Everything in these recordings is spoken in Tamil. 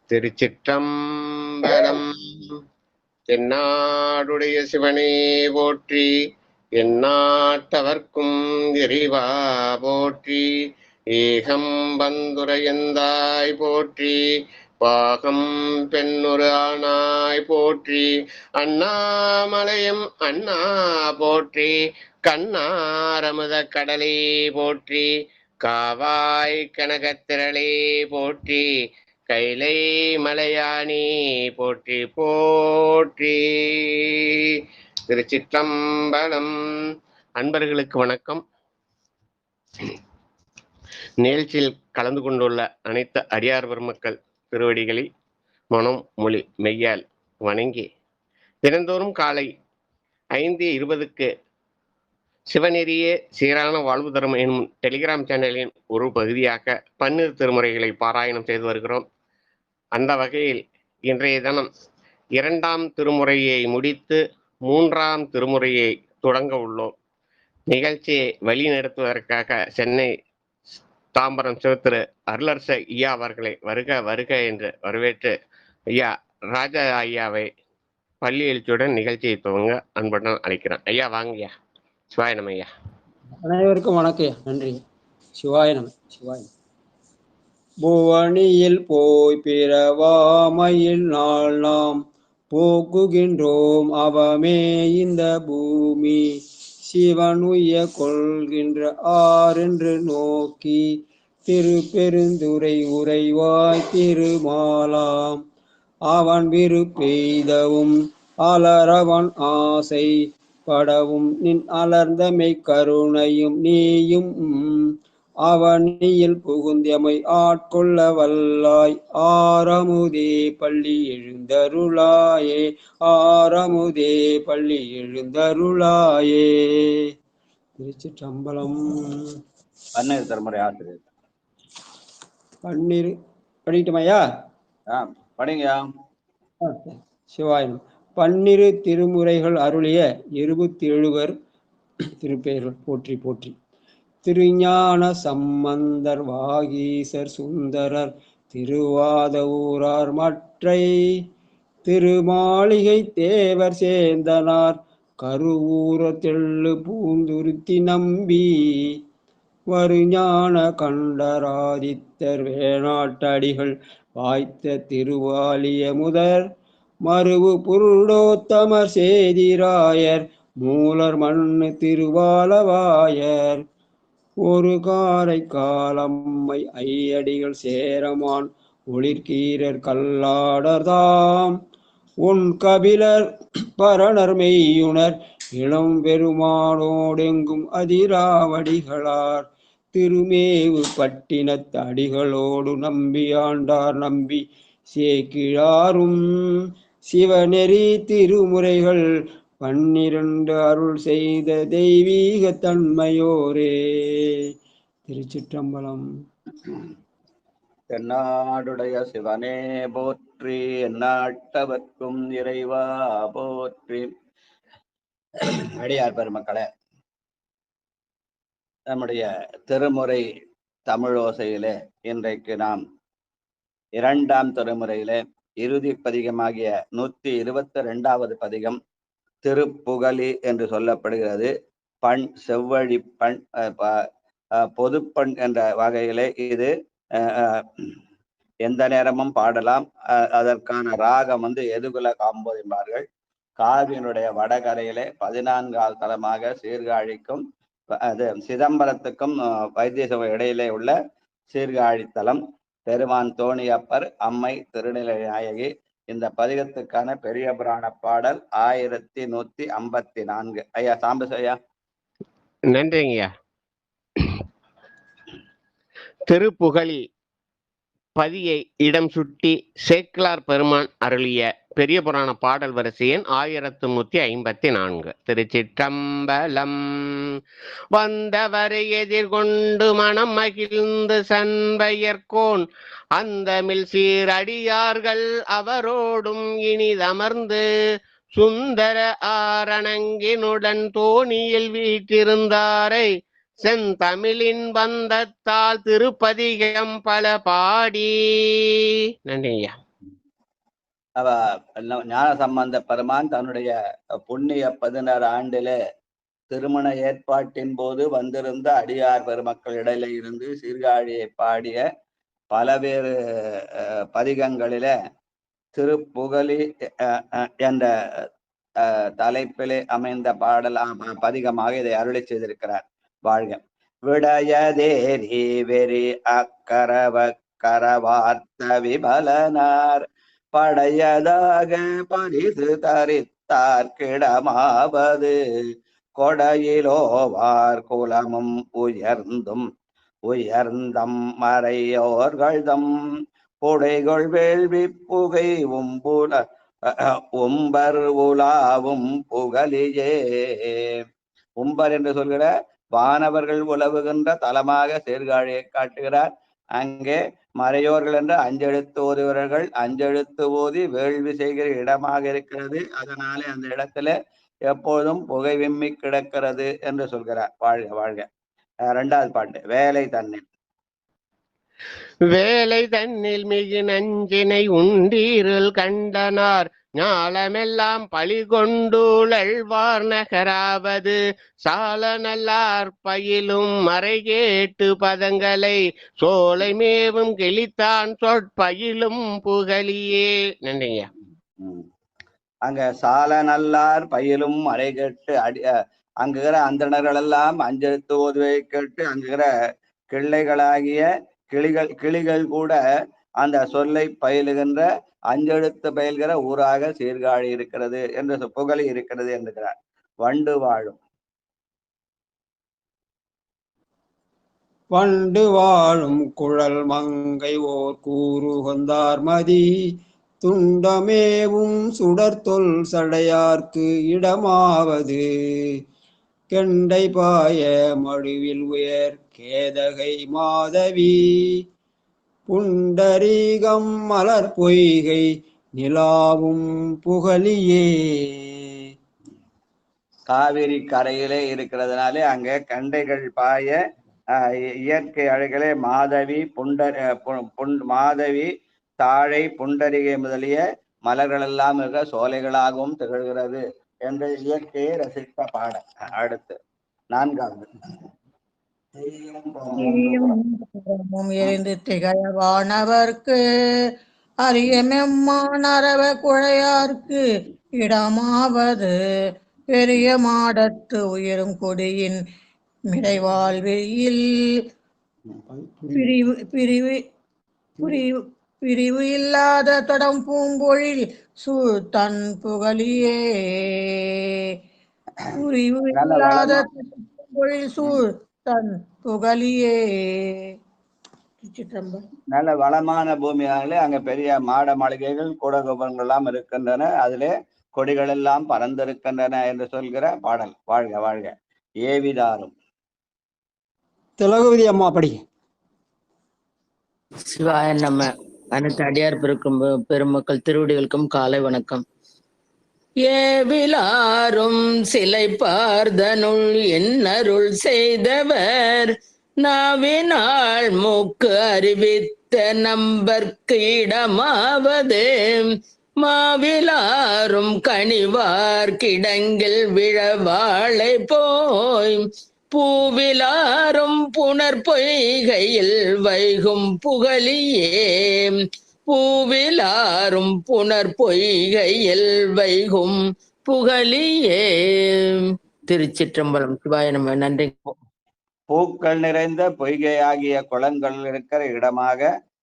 திருச்சிற்றம்பலம். தென்னாடுடைய சிவனே போற்றி, எந்நாட்டவர்க்கும் இறைவா போற்றி. ஏகம் வந்துரையந்தாய் போற்றி, பாகம் பெண்ணுரு ஆனாய் போற்றி. அண்ணாமலையும் அண்ணா போற்றி, கண்ணாரமுத கடலே போற்றி. காவாய் கனகத்திரளே போற்றி, கைலை மலையானே போற்றி போற்றி. திருச்சிற்றம்பலம். அன்பர்களுக்கு வணக்கம். நிகழ்ச்சியில் கலந்து கொண்டுள்ள அனைத்து அடியார் பெருமக்கள் திருவடிகளை மனம் மொழி மெய்யால் வணங்கி, தினந்தோறும் காலை 5:20 சிவநெறியே சீரான வாழ்வு தரும் என்னும் டெலிகிராம் சேனலின் ஒரு பகுதியாக பன்னிரு திருமுறைகளை பாராயணம் செய்து வருகிறோம். அந்த வகையில் இன்றைய தினம் 2ஆம் திருமுறையை முடித்து 3ஆம் திருமுறையை தொடங்க உள்ளோம். நிகழ்ச்சியை வழிநடத்துவதற்காக சென்னை தாம்பரம் சிவத்திரு அருளரச ஐயா அவர்களை வருக வருக என்று வரவேற்று ஐயா ராஜா ஐயாவை பள்ளி எழுச்சியுடன் நிகழ்ச்சியை துவங்க அன்புடன் அழைக்கிறேன். ஐயா வாங்கய்யா. சிவாய நம ஐயா. அனைவருக்கும் வணக்கம். நன்றி. சிவாய நம. சிவாய நம. புவனியில் போய் பிறவாமையில் நாள் நாம் போக்குகின்றோம் அவமே இந்த பூமி. சிவன் உய்ய கொள்கின்ற ஆரென்று நோக்கி திருப்பெருந்துறை உறைவாய் திருமாலாம். அவன் விருப்பெய்தவும் அலரவன் ஆசை படவும் நின் அலர்ந்தமை கருணையும் நீயும். அவனியில் புகுந்தமை ஆட்கொள்ள வல்லாய் ஆரமுதே பள்ளி எழுந்தருளாயே. ஆரமுதே பள்ளி எழுந்தருளாயே. திருச்சிற்றம்பலம். பன்னிரு திருமுறை ஆசிரியர் பன்னிரு படிக்கட்டுமையா? படிங்க. சிவாயனம். 12 திருமுறைகள் அருளிய 27 திருப்பெயர்கள் போற்றி போற்றி. திருஞான சம்பந்தர் வாகீசர் சுந்தரர் திருவாத ஊரார் மற்றை திருமாளிகை தேவர் சேந்தனார் கருவூர தெள்ளு பூந்துருத்தி நம்பி வருஞான கண்டராதித்தர் வேணாட்டடிகள் வாய்த்த திருவாலிய முதற் மருவு புருடோத்தமர் சேதிராயர் மூலர் மண்ணு திருவாலவாயர் ஒரு காரை காலம்மை ஐயடிகள் சேரமான் ஒளிர்கீரர் கல்லாடர்தாம் உன் கபிலர் பரணர் மெய்யுணர் இளம் பெருமானோடெங்கும் அதிராவடிகளார் திருமேவு பட்டினத் அடிகளோடு நம்பியாண்டார் நம்பி சேக்கிழாரும் சிவநெறி திருமுறைகள் 12 அருள் செய்த தெய்வீக தன்மையோரே. திருச்சிற்றம்பலம். தென்னாடுடைய சிவனே போற்றி, எந்நாட்டவர்க்கும் இறைவா போற்றி. அடியார் பெருமக்களே, நம்முடைய திருமுறை தமிழோசையிலே இன்றைக்கு நாம் 2ஆம் திருமுறையிலே இறுதி பதிகமாகிய 122வது பதிகம் திருப்புகலி என்று சொல்லப்படுகிறது. பண் செவ்வழி பண், பொதுப்பண் என்ற வகையிலே இது எந்த நேரமும் பாடலாம். அதற்கான ராகம் எதுகுல காம்போது என்பார்கள். காவியினுடைய வடகரையிலே 14ஆம் தலமாக சீர்காழிக்கும் சிதம்பரத்துக்கும் வைத்தியசபை இடையிலே உள்ள சீர்காழித்தலம். பெருமான் தோணியப்பர், அம்மை திருநிலை நாயகி. இந்த பதிகத்துக்கான பெரிய புராண பாடல் 1154. ஐயா சாம்பசையா. நன்றிங்கய்யா. திருப்புகழி பதியை இடம் சுட்டி சேக்கிழார் பெருமான் அருளிய பெரிய புராண பாடல் வரிசையின் 1154. திருச்சிற்றம்பலம். வந்தவரை எதிர்கொண்டு மனம் மகிழ்ந்து சண்பயர்கோன் அந்தமில் சீரடியார்கள் அவரோடும் இனிதமர்ந்து சுந்தர ஆரணங்கினுடன் தோணியில் வீற்றிருந்தாரை செந்தமிழின் பந்தத்தால் திருப்பதிகம் பல பாடி. நன்றியா. ஞான சம்பந்த பெருமான் தன்னுடைய புண்ணிய 16 ஆண்டிலே திருமண ஏற்பாட்டின் போது வந்திருந்த அடியார் பெருமக்கள் இடையில இருந்து சீர்காழியை பாடிய பலவேறு பதிகங்களில திருப்புகலி என்ற தலைப்பிலே அமைந்த பதிகமாக இதை அருளி செய்திருக்கிறார். வாழ்க. விடயதேரி வெறி அக்கரவ கரவார்த்த விபலனார் படையதாக பரிசு தரித்தார்கிடமாவது கொடையிலோவார் குலமும் உயர்ந்தம் மறையோர்கள்தம் புடைகொள் வேள்வி புகை உம்பர் உலாவும் புகலியே. உம்பர் என்று சொல்கிற வானவர்கள் உலவுகின்ற தலமாக சீர்காழியை காட்டுகிறார். அங்கே மறையோர்கள் என்று அஞ்செழுத்து ஓதுவர்கள் அஞ்செழுத்து ஓதி வேள்வி செய்கிற இடமாக இருக்கிறது. அதனாலே அந்த இடத்துல எப்போதும் புகை விம்மி கிடக்கிறது என்று சொல்கிறார். வாழ்க வாழ்க. 2வது பாட்டு. வேலை தன்னில். வேலை தன்னில் மிகு நஞ்சினை உண்டீரில் கண்டனார் ஞாலமெல்லாம் பழி கொண்டுழல்வார் நகராவது சால நல்லார் பயிலும் மறை கேட்டு பதங்களை சோலை மேவும் கிளித்தான் சொற்பயிலும் புகழியே. நன்றிங்க. அங்க சால நல்லார் பயிலும் மறை கேட்டு அங்குகிற அந்தணர்கள் எல்லாம் அஞ்செழுத்து ஓதுவை கேட்டு அங்குகிற கிள்ளைகளாகிய கிளிகள் கூட அந்த சொல்லை பயிலுகின்ற அஞ்செழுத்து பயில்கிற ஊராக சீர்காழி இருக்கிறது என்று புகழி இருக்கிறது என்கிறார். வண்டு வாழும். வண்டு வாழும் குழல் மங்கை ஓர் கூறு கொந்தார் மதி துண்டமேவும் சுடர்தொல் சடையார்க்கு இடமாவது கெண்டை பாய மடுவில் உயர் கேதகை மாதவி புண்டரீகம் மலர் பொய்கை நிலாவும் புகழியே. காவிரி கரையிலே இருக்கிறதுனாலே அங்கே கண்டைகள் பாய இயற்கை அழகிலே மாதவி மாதவி தாழை புண்டரிகை முதலிய மலர்கள் எல்லாம் இருக்க சோலைகளாகவும் திகழ்கிறது என்ற இயற்கையை ரசித்த பாடல். அடுத்து 4வது. எரிந்து திகழவானவர்க்கு அரியமெம்மானரவ குழையார்க்கு இடமாவது பெரிய மாடத்து உயரும் கொடியின் மிடைவாழ்வில் பிரிவு இல்லாத தொடம் பூம்பொழில் சூழ் தன் புகழியே. புரிவு இல்லாத பூம்பொழில் சூழ் தன் புகழியே. நல்ல வளமான பூமியாலே அங்க பெரிய மாட மாளிகைகள் கூடகோபுரங்கள் எல்லாம் இருக்கின்றன. அதிலே கொடிகள் எல்லாம் பறந்திருக்கின்றன என்று சொல்கிற பாடல். வாழ்க வாழ்க. ஏவிதாரும். திலகவதி அம்மா படி. சிவாய நம்ம அனைத்து அடியார் பெருமக்கள் திருவடிகளுக்கும் காலை வணக்கம். ஏவிலாரும் சிலை பார்தனுள் என்னருள் செய்தவர் நாவினாள் மூக்கு அறிவித்த நம்பர்க்கு இடமாவது மாவிலாரும் கனிவார் கிடங்கில் விழவாளை போய் பூவிலாரும் புனர் பொய்கையில் வைகும் புகழியே. பூவிலாரும் புனர் பொய்கையில் வைகும் புகழியே. திருச்சிற்றம்பலம். சிவாய நம. நன்றி. பூக்கள் நிறைந்த பொய்கை ஆகிய குளங்கள் இருக்கிற இடமாக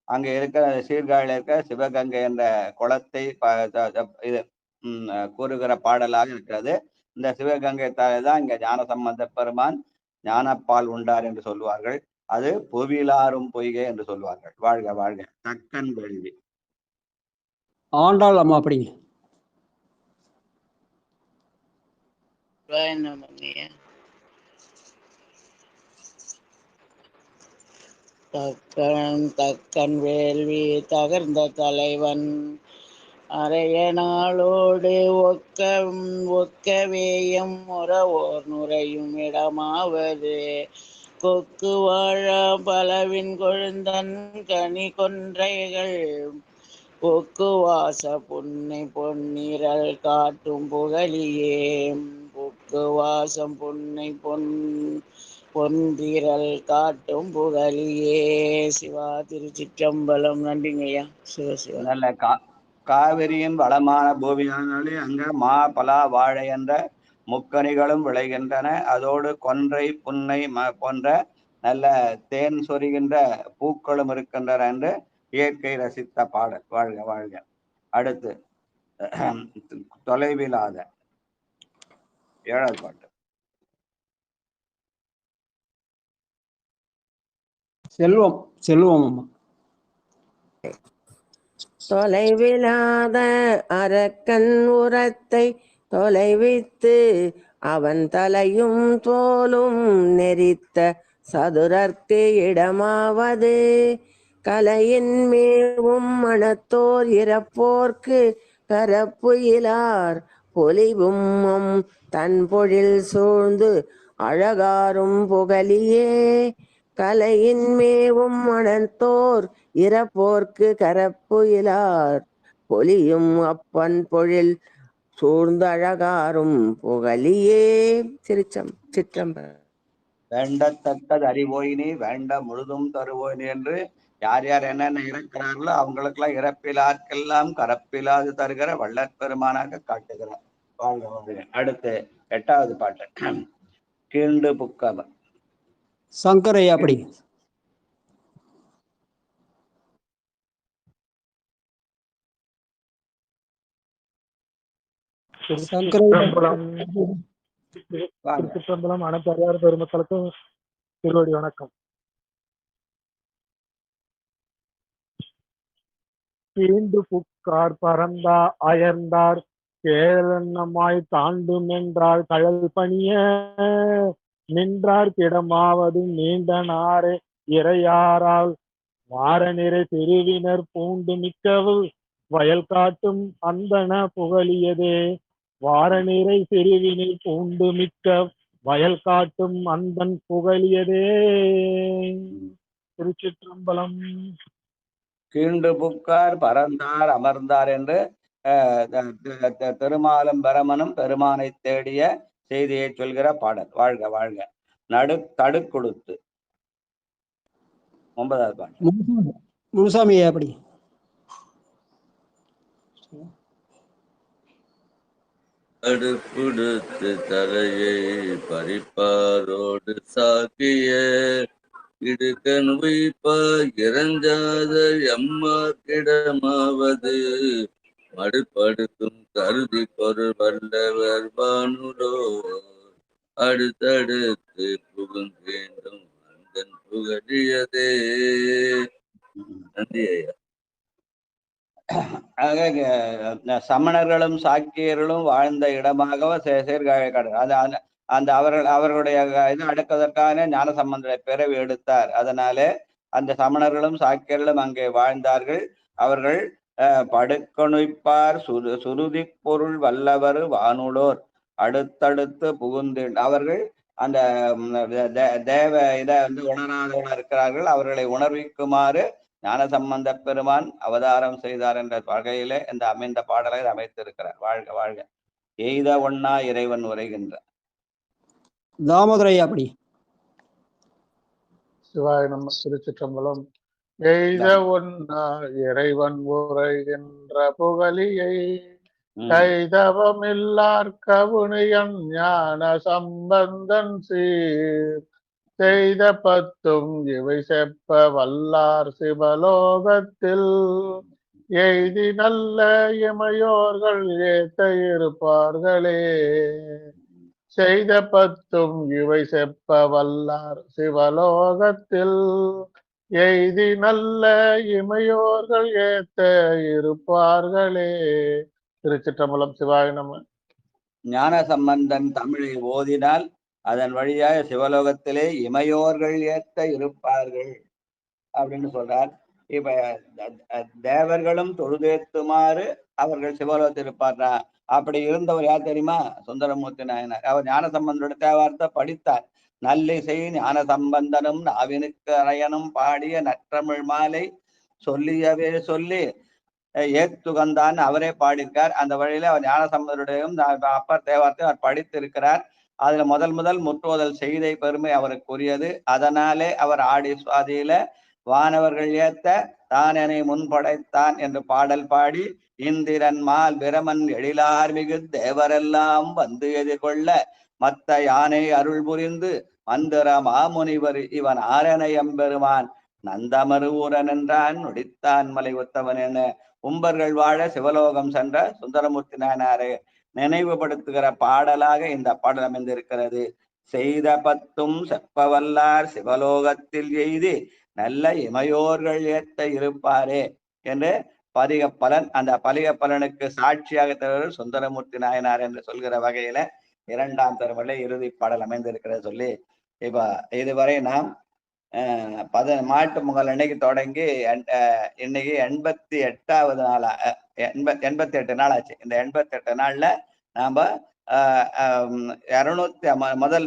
அங்க இருக்கிற சீர்காழியில் இருக்கிற சிவகங்கை என்ற குளத்தை இது கூறுகிற பாடலாக இருக்கிறது. இந்த சிவகங்கை தான் இங்க ஞான சம்பந்த பெருமான் ஞானப்பால் உண்டார் என்று சொல்லுவார்கள். அது புவிலாரும் பொய்கை என்று சொல்லுவார்கள். வாழ்க வாழ்க. தக்கன் வேள்வி. ஆண்டாள் அம்மா படிங்க. தக்கன் வேள்வி தகர்ந்த தலைவன் அரையனாளோடு ஒக்கவேயம் முறவோர் நுரையும் இடமாவது கொக்கு வாழ பலவின் கொழுந்தன் கனி கொன்றைகள் பொக்குவாச புன்னை பொன்னிரல் காட்டும் புகழியே. பொக்குவாசம் புன்னை பொன்றிரல் காட்டும் புகழியே. சிவா திருச்சிற்றம்பலம். நன்றிங்கய்யா. சிவசிவா. நல்ல காவிரியின் வளமான பூமியானாலே அங்க மா பலா வாழை என்ற முக்கனிகளும் விளைகின்றன. அதோடு கொன்றை புன்னை போன்ற நல்ல தேன் சொரிகின்ற பூக்களும் இருக்கின்றன என்று இயற்கை ரசித்த பாடல். வாழ்க வாழ்க. அடுத்து தொலைவில்லாத 7வது பாட்டு. செல்வம் செல்வம் அம்மா. தொலைவிலாத அரக்கன் உரத்தை தொலைவித்து அவன் தலையும் தோலும் நெறித்த சதுரர்க்கு இடமாவது. கலையின் மேவும் மனத்தோர் இறப்போர்க்கு கரப்புயிலார் பொலிவும் தன் பொழில் சூழ்ந்து அழகாரும் புகழியே. கலையின் மேவும் மனத்தோர் இறப்போர்க்கு கரப்புயிலார் பொலியும் அப்பன் பொழில் சூழ்ந்து அழகாரும் புகழியே. சிற்றம்பலம். வேண்டத்தக்கது அறிவோயினி வேண்ட முழுதும் தருவோயினி என்று யார் யார் என்னென்ன இறக்கிறார்களோ அவங்களுக்கெல்லாம் இறப்பிலார்க்கெல்லாம் கரப்பிலாது தருகிற வள்ளற்பெருமானாக காட்டுகிறார். வாழ்க வாழ்க. அடுத்து 8வது பாட்டு. கீண்டு புக்கவ. சங்கரையா அப்படி. திருச்சிற்றம்பலம். அனைத்து அடியார் பெருமக்களுக்கும் திருவடி வணக்கம். கீண்டு புக்கார் பரந்தா அயர்ந்தார் கேளன்னமாய் தாண்டு மென்றார் கழல் பணிய நின்றார் கிடமாவது நீண்ட நாரே இறையாரால் மாற நிறை திருவினர் பூண்டு மிக்கவு வயல் காட்டும் அந்தன புகழியதே. வார நிறை திருவினில் பூண்டு மிக்க வயல் காட்டும் அந்தன் புகழியதே. திருச்சிற்றம்பலம். கீண்டு புக்கார் பரந்தார் அமர்ந்தார் என்று திருமாலும் பரமனும் பெருமானை தேடிய செய்தியை சொல்கிற பாடல். வாழ்க வாழ்க. தடுக்கொடுத்து 9வது பாடல். முனுசாமி அப்படி. அடுப்புடுத்து தலையை பறிப்பாரோடு சாக்கிய இடுக்கன் உய்ப்பா இறஞ்சாத எம்மாக்கிடமாவது மடுப்படுத்தும் கருதி பொருள் வல்லவர் வானுடோ அடுத்தடுத்து புகுந்தேண்டும் அந்தன் புகழியதே. நன்றி ஐயா. சமணர்களும் சாக்கியர்களும் வாழ்ந்த இடமாக சீர்காழி கடல். அந்த அவர்களுடைய இது அடக்குவதற்கான ஞான சம்பந்தரை பிறவி எடுத்தார். அதனாலே அந்த சமணர்களும் சாக்கியர்களும் அங்கே வாழ்ந்தார்கள். அவர்கள் படுக்கணுப்பார் சுருதி பொருள் வல்லவர் வானுளோர் அடுத்தடுத்து புகுந்து அவர்கள் அந்த தேவ இதை உணராதவர்கள் இருக்கிறார்கள். அவர்களை உணர்விக்குமாறு ஞான சம்பந்த பெருமான் அவதாரம் செய்தார் என்ற வகையிலே இந்த அமைந்த பாடலை அமைத்திருக்கிறார். வாழ்க வாழ்க. எய்த ஒன்னா இறைவன் உரைகின்ற. தாமோதரையா அப்படி. சிவாய நம்ம. திருச்சிற்றம்பலம். எய்த ஒன்னா இறைவன் உரைகின்ற புகழியை கைதவமில்லார் கவுனியன் ஞான சம்பந்தன் சீர் செய்த பத்தும் இவை செப்ப வல்லார் சிவலோகத்தில் எய்தி நல்ல இமையோர்கள் ஏத்த இருப்பார்களே. செய்த பத்தும் இவை செப்ப வல்லார் சிவலோகத்தில் எய்தி நல்ல இமையோர்கள் ஏத்த இருப்பார்களே. திருச்சிற்றம்பலம். சிவாய நம. ஞான சம்பந்தன் தமிழை ஓதினால் அதன் வழியாக சிவலோகத்திலே இமையோர்கள் ஏத்த இருப்பார்கள் அப்படின்னு சொல்றார். இப்ப தேவர்களும் தொழுதேத்துமாறு அவர்கள் சிவலோகத்தில் இருப்பார்னா அப்படி இருந்தவர் யார் தெரியுமா? சுந்தரமூர்த்தி நாயனார். அவர் ஞான சம்பந்தோட தேவாரத்தை படித்தார். நல்லிசை ஞான சம்பந்தனும் நாவினுக்கு அரையனும் பாடிய நற்றமிழ் மாலை சொல்லியவே சொல்லி ஏத்துகந்தான் அவரே பாடியிருக்கார். அந்த வழியில அவர் ஞானசம்பந்தருடையும் அப்பர் தேவாரத்தையும் அவர் படித்திருக்கிறார். அதுல முதல் முற்றுவதல் செய்தை பெருமை அவருக்குரியது. அதனாலே அவர் ஆடி சுவாதியில வானவர்கள் ஏத்த தானெனை முன்படைத்தான் என்று பாடல் பாடி இந்திரன் மால் பிரமன் எழிலார் மிகு தேவரெல்லாம் வந்து எதிர்கொள்ள மத்த யானை அருள் புரிந்து மந்திர மாமுனிவர் இவன் ஆரணையம்பெருமான் நந்தமரு ஊரன் என்றான் நொடித்தான் மலை ஒத்தவன் என உம்பர்கள் வாழ சிவலோகம் சென்ற சுந்தரமூர்த்தி நாயனாரை நினைவுபடுத்துகிற பாடலாக இந்த பாடல் அமைந்திருக்கிறது. செய்த பத்தும் செப்பவல்லார் சிவலோகத்தில் எய்தி நல்ல இமையோர்கள் ஏத்த இருப்பாரே என்று பதிக பலன். அந்த பதிக பலனுக்கு சாட்சியாக தருவர் சுந்தரமூர்த்தி நாயனார் என்று சொல்கிற வகையில 2ஆம் திருமுறையில இறுதி பாடல் அமைந்திருக்கிற சொல்லி இப்ப இதுவரை நாம் மாட்டு பொங்கல் அன்னைக்கு தொடங்கி இன்னைக்கு 88வது நாளா 88 நாள் ஆச்சு. இந்த 88 நாள்ல நாம 200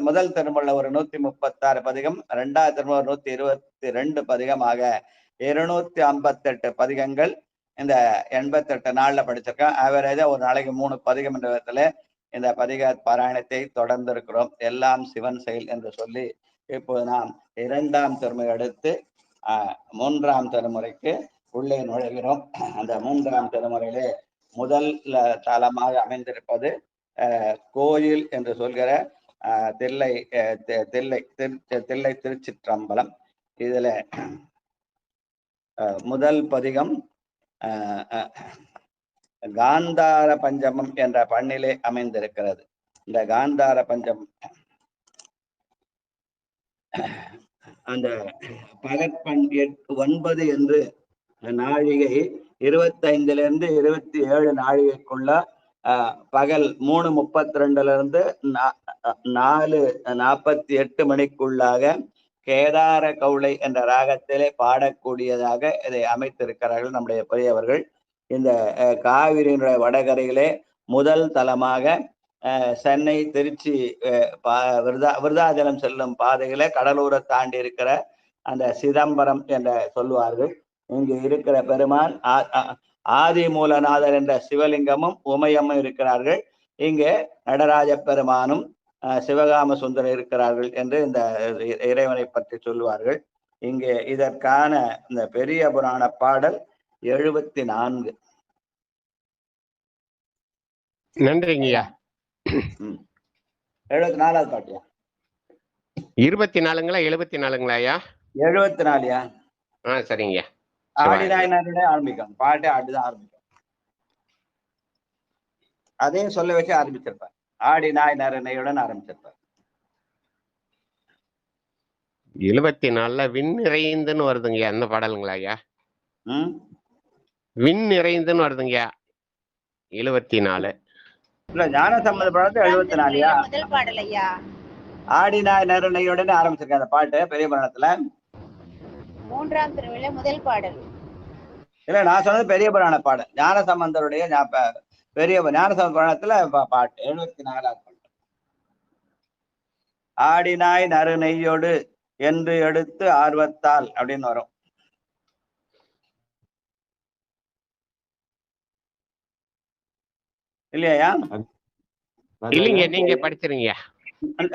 முதல் திருமுறையில ஒரு 136 பதிகம், 2ஆவது திருமுறை 122 பதிகமாக 258 பதிகங்கள் இந்த 88 நாள்ல படிச்சிருக்கோம். ஆவரேஜா ஒரு நாளைக்கு 3 பதிகம் என்ற விதத்துல இந்த பதிக பாராயணத்தை தொடர்ந்து இருக்கிறோம். எல்லாம் சிவன் செயல் என்று சொல்லி இப்போது நாம் 2ஆம் திருமுறை அடுத்து 3ஆம் திருமுறைக்கு உள்ளே நுழைகிறோம். அந்த 3ஆம் திருமுறையிலே முதல் தலமாக அமைந்திருப்பது கோயில் என்று சொல்கிற தில்லை திருச்சிற்றம்பலம். இதுல முதல் பதிகம் காந்தார பஞ்சமம் என்ற பண்ணிலே அமைந்திருக்கிறது. இந்த காந்தார பஞ்சமம் அந்த பகற்பண் 9 என்று நாழிகை 25 27 நாழிகைக்குள்ள பகல் 3:32 4:48 மணிக்குள்ளாக கேதார கவுளை என்ற ராகத்திலே பாடக்கூடியதாக இதை அமைத்திருக்கிறார்கள் நம்முடைய பெரியவர்கள். இந்த காவிரியினுடைய வடகரையிலே முதல் தலமாக சென்னை திருச்சி விருதாச்சலம் செல்லும் பாதையில கடலூரை தாண்டி இருக்கிற அந்த சிதம்பரம் என்ற சொல்லுவார்கள். இங்கு இருக்கிற பெருமான் ஆதி மூலநாதர் என்ற சிவலிங்கமும் உமையம்மும் இருக்கிறார்கள். இங்கே நடராஜ பெருமானும் சிவகாம சுந்தரம் இருக்கிறார்கள் என்று இந்த இறைவனை பற்றி சொல்லுவார்கள். இங்கே இதற்கான இந்த பெரிய புராண பாடல் 74. நன்றிங்கய்யா. 74வது பாட்டியா? 24ங்களா 74ங்களா ஐயா? 74யா? சரிங்கய்யா. ஆடினாயினோட ஆரம்பிக்கும் பாட்டை ஆடிதான் ஆரம்பிக்கும். அதையும் சொல்ல வச்சு ஆரம்பிச்சிருப்பார். ஆடினாய் நரனையுடன் ஆரம்பிச்சிருப்பார். 74ல விண் நிறைந்துன்னு வருதுங்கய்யா. அந்த பாடலுங்களா ஐயா? விண் நிறைந்துன்னு வருதுங்கய்யா 74. இல்ல ஞான சம்பந்த பாடத்து 74யா? முதல் பாடல் ஐயா. ஆடினாய் நரனையுடன் ஆரம்பிச்சிருக்கேன் அந்த பாட்டு பெரிய புராணத்துல. 3ஆம் திருமுறையில முதல் பாடல். இல்ல நான் சொன்னது பெரிய புராண பாடல். ஞான சம்பந்தருடைய பெரிய ஞான சம்பந்த புராணத்துல பாட்டு 74வது பாட்டு. ஆடினாய் நறு நெய்யோடு என்று எடுத்து ஆர்வத்தால் அப்படின்னு வரும். இல்லையா? இல்லைங்க, நீங்க படிச்சிருங்க.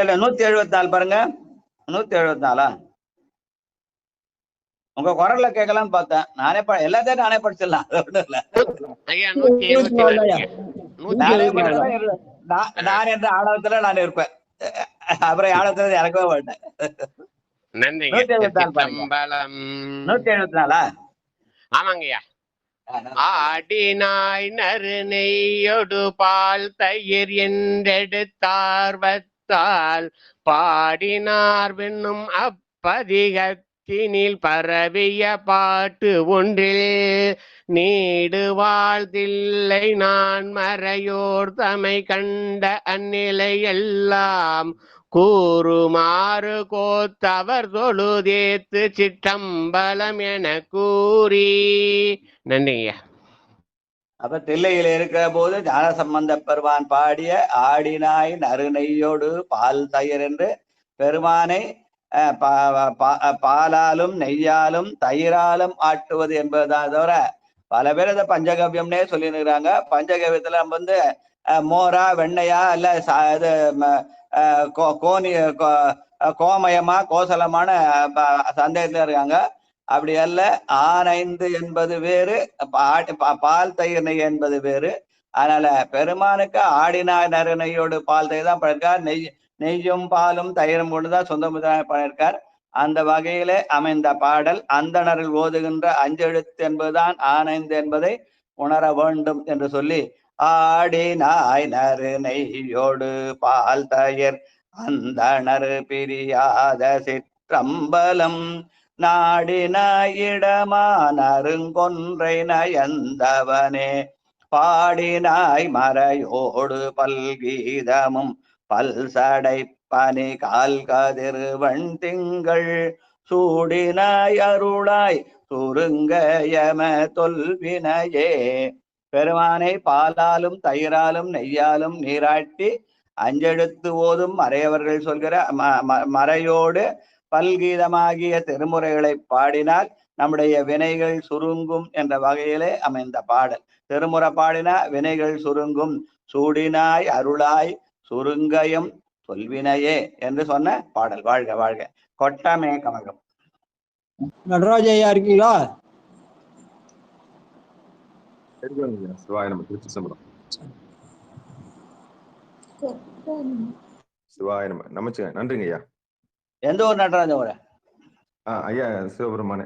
இல்ல 174 பாருங்க. 174 உங்க குரல்ல கேட்கலாம்னு பார்த்தேன். நானே எல்லாத்தையும் நானே படிச்சிடலாம். நான் என்ற ஆணவத்துல நான் இருப்பேன். அப்புறம் ஆணவத்துல இறக்கவே மாட்டேன். 174 ஆமாங்கய்யா. ஆடினாய் நறு நெய்யொடு பால் தயிர் என்றெடுத்தார்வத்தால் பாடினார் வென்னும் அப்பதிகத்தினில் பரவிய பாட்டு ஒன்றில் நீடு வாழ்தில்லை நான் மறையோர் தமை கண்ட அந்நிலை எல்லாம் கூறுமாறு கோத்தவர் தொழுதேத்து சிற்றம்பலம் என கூறி. நன்றிங்க. அப்ப தில்லையில இருக்கிற போது ஞான சம்பந்த பெருமான் பாடிய ஆடினாய் நறுநெய்யோடு பால் தயிர் என்று பெருமானை பாலாலும் நெய்யாலும் தயிராலும் ஆட்டுவது என்பதுதான் தவிர பல பேர் அதை பஞ்சகவ்யம்னே சொல்லிருக்கிறாங்க. பஞ்சகவ்யத்துல நம்ம வந்து மோரா வெண்ணையா இல்ல இது கோனி கோமயமா கோசலமான சந்தேகத்துல இருக்காங்க. அப்படி அல்ல. ஆனைந்து என்பது வேறு, பால் தயிர் நெய் என்பது வேறு. அதனால பெருமானுக்கு ஆடினாய் நறுநெய்யோடு பால் தயிர் தான் பண்ணிருக்கார். நெய்யும் பாலும் தயிரும் கொண்டுதான் சொந்தம் பண்ணிருக்கார். அந்த வகையிலே அமைந்த பாடல் அந்தணரில் ஓதுகின்ற அஞ்செழுத்து என்பதுதான் ஆனைந்து என்பதை உணர வேண்டும் என்று சொல்லி, ஆடினாய் நறு நெய்யோடு பால் தயிர் அந்தணர் பிரியாத சிற்றம்பலம் நாடினாயிடமா நறுங்கொன்றை நயந்தவனே பாடினாய் மறையோடு பல்கீதமும் பல்சடை பனி கால் கதிர்வன் திங்கள் சூடினாய் அருளாய் சுருங்கயம தொல்வினையே. பெருமானை பாலாலும் தயிராலும் நெய்யாலும் நீராட்டி அஞ்செழுத்து ஓதும் மறையவர்கள் சொல்கிற மறையோடு பல்கீதமாகிய திருமுறைகளை பாடினால் நம்முடைய வினைகள் சுருங்கும் என்ற வகையிலே அமைந்த பாடல். திருமுறை பாடினா வினைகள் சுருங்கும். சூடினாய் அருளாய் சுருங்கயம் சொல்வினையே என்று சொன்ன பாடல். வாழ்க வாழ்க. கொட்டமே கமகம். நடராஜ ஐயா இருக்கீங்களா? சிவாய நம. திருச்சி சம்பளம். சிவாய நம. நமச்சு. நன்றிங்க ஐயா. எந்த ஊர் நடராஜ ஊர? ஐயா சிவபெருமான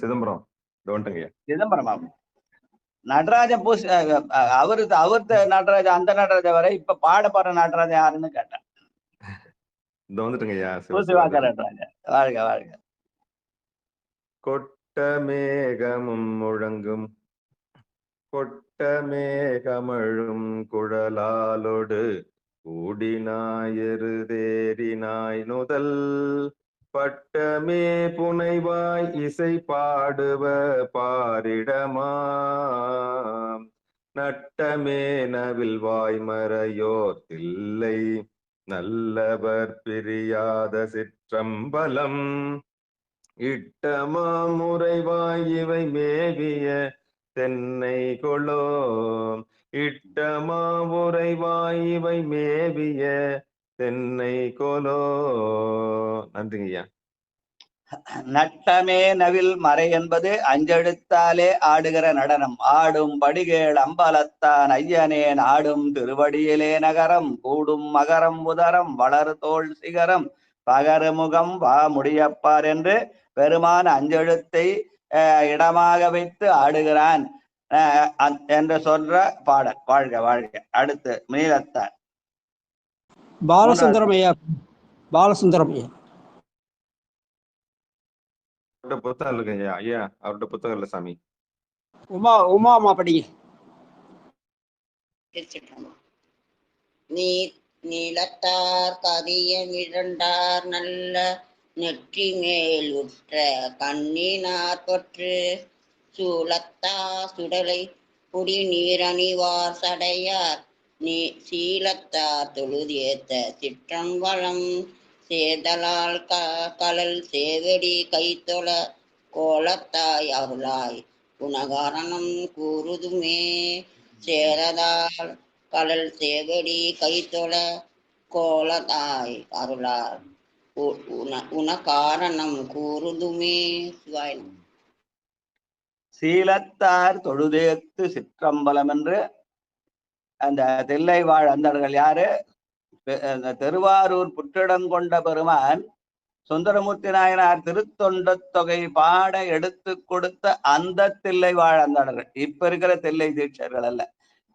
சிதம்பரம். வந்துட்டங்க ஐயா. சிதம்பரமா? நடராஜ பூசி அவர்த்த நடராஜ, அந்த நடராஜ வர இப்ப பாடுற நடராஜ யாருன்னு கேட்டேன். இந்த வந்துட்டுங்க ஐயா. பூசிவாக்க நடராஜ. வாழ்க வாழ்க. கொட்ட மேகமும் முழங்கும் கொட்ட மேகமழும் குழலாலோடு கூடினாயரு தேரினாய் நுதல் பட்டமே புனைவாய் இசை பாடுவ பாரிடமா நட்டமே நவில் வாய்மறையோர் தில்லை நல்லவர் பிரியாத சிற்றம்பலம் இட்டமா முறைவாய் இவை மேவிய தென்னை கொளோ இட்டமா உறைவாய் இவை மேவிய தென்னை கொலோ. நன்றிங்க ஐயா. நட்டமே நவில் மறை என்பது அஞ்செழுத்தாலே ஆடுகிற நடனம். ஆடும் படிகேள் அம்பலத்தான் ஐயனேன் ஆடும் திருவடியிலே நகரம் கூடும் மகரம் உதரம் வளர் தோல் சிகரம் பகருமுகம் வா முடியப்பார் என்று பெருமான் அஞ்செழுத்தை இடமாக வைத்து ஆடுகிறான் என்று சொல்ற பாடல். வாழ்க வாழ்க. அடுத்து மீளத்தான் பாலசுந்தரம் ஐயா. பாலசுந்தரம் ஐயா புத்தகம் இல்லைங்க ஐயா. அவர்கிட்ட புத்தகம் இல்ல சாமி. உமா படிங்க. நீலத்தார் கதியம் இரண்டார் நல்ல நெற்றி மேல் உற்ற கண்ணினார் பற்று சூலத்தா சுடலை புடி நீரணிவார் சடையார் சீலத்தார் தொழுதேத்த சிற்றம்பலம் சேதலால் கலல் சேவடி கைத்தொழ கோலத்தாய் அருளாய் குணகாரணம் கூறுதுமே சேரதால் கலல் சேவடி கைத்தொழ கோலத்தாய் அருளாய் உனகாரணம் கூறுதுமே. சிவாயனம். சீலத்தார் தொழுதேத்து சிற்றம்பலம் என்று அந்த தில்லை வாழ் அந்தர்கள் யாரு? திருவாரூர் புற்றிடங்கொண்ட பெருமான் சுந்தரமூர்த்தி நாயனார் திருத்தொண்ட தொகை பாட எடுத்து கொடுத்த அந்த தில்லை வாழ் அந்தர்கள். இப்ப இருக்கிற தில்லை தீட்சர்கள் அல்ல.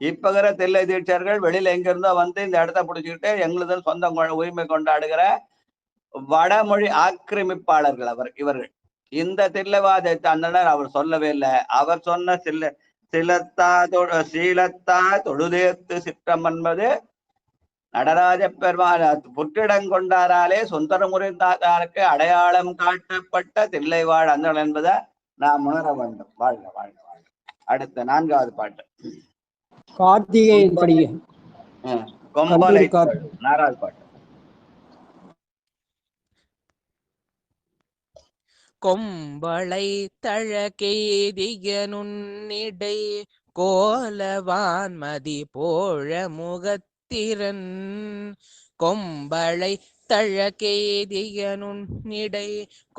இப்ப இருக்கிற தில்லை தீட்சர்கள் வெளியில எங்க இருந்தோ வந்து இந்த இடத்த பிடிச்சுக்கிட்டு எங்களுது சொந்த உரிமை கொண்டாடுகிற வடமொழி ஆக்கிரமிப்பாளர்கள் இவர்கள். இந்த தில்லைவாத அந்தனர் அவர் சொல்லவே இல்லை. அவர் சொன்ன சீலத்தா தொழுதேத்து சிற்றம் என்பது நடராஜ பெருமாள் புற்றிடங்கொண்டாராலே சுந்தரமுறைந்தாருக்கு அடையாளம் காட்டப்பட்ட தில்லைவாழ் அந்தனர் என்பதை நாம் உணர வேண்டும். வாழ்க வாழ்க வாழ்க. அடுத்த 4வது பாட்டு கார்த்திகேயன் படிங்க. கொம்பலை 4வது பாட்டு. கொம்பளை தழகெய்திய நுண்ணிடை கோலவான்மதி போழ முகத்திரன் கொம்பளை தழகெய்திய நுண்ணிடை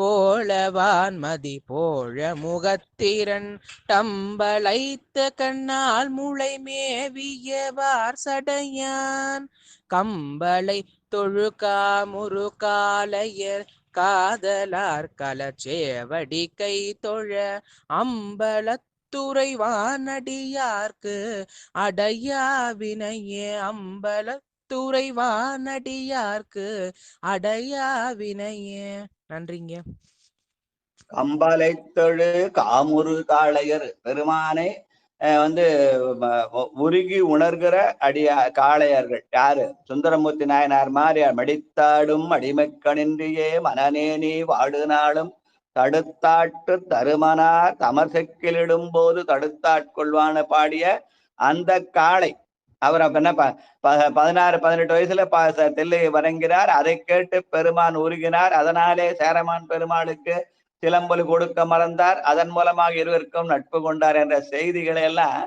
கோலவான்மதி போழ முகத்திரன் டம்பளைத்த கண்ணால் முளை மேவியவார் சடையான் கம்பளை தொழுகாமுரு காலையர் காதலார் கலச்சேவடி கை தொழ அம்பலத்துறைவானடியார்க்கு அடையாவினையே அம்பலத்துறைவானடியார்க்கு அடையாவினையே. நன்றிங்க. கம்பலை தொழு காமுரு காளையர் பெருமானை உருகி உணர்கிற காளையர்கள் யாரு? சுந்தரமூர்த்தி நாயனார் மாதிரி மடித்தாடும் அடிமைக்கணின்றியே மனநேனி வாடுநாளும் தடுத்தாட்டு தருமனார் தமர்செக்கிலிடும் போது தடுத்தாட்கொள்வான பாடிய அந்த காளை அவர் என்ன 16-18 வயசுல தில்லையை வணங்கிறார். அதை கேட்டு பெருமான் உருகினார். அதனாலே சேரமான் பெருமாளுக்கு சிலம்பொலி கொடுக்க மறந்தார். அதன் மூலமாக இருவருக்கும் நட்பு கொண்டார் என்ற செய்திகளை எல்லாம்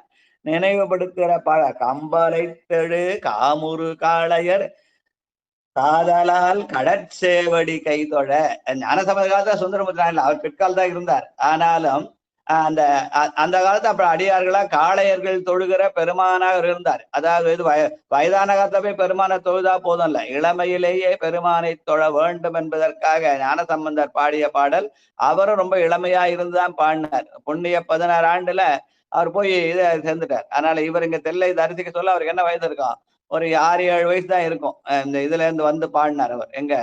நினைவுபடுத்துகிற கம்பலை தெழு காமுரு காளையர் காதலால் கடற்சேவடி கைதொழ. ஞானசம்பந்த காலத்துல சுந்தரமூர்த்தி நாயனார் அவர் பிற்கால் தான் இருந்தார். ஆனாலும் அந்த காலத்துல அப்புறம் அடியார்களா காளையர்கள் தொழுகிற பெருமானாக இருந்தார். அதாவது வயதான காலத்துல போய் பெருமானை தொழுதா போதும் இல்ல, இளமையிலேயே பெருமானை தொழ வேண்டும் என்பதற்காக ஞானசம்பந்தர் பாடிய பாடல். அவரும் ரொம்ப இளமையா இருந்துதான் பாடினார். புண்ணிய 16 ஆண்டுல அவர் போய் இதை சேர்ந்துட்டார். அதனால இவர் இங்க தெல்லை தரிசிக்க சொல்ல அவருக்கு என்ன வயசு இருக்கும்? ஒரு 6-7 வயசு தான் இருக்கும். இந்த இதுல இருந்து பாடினார். அவர் எங்க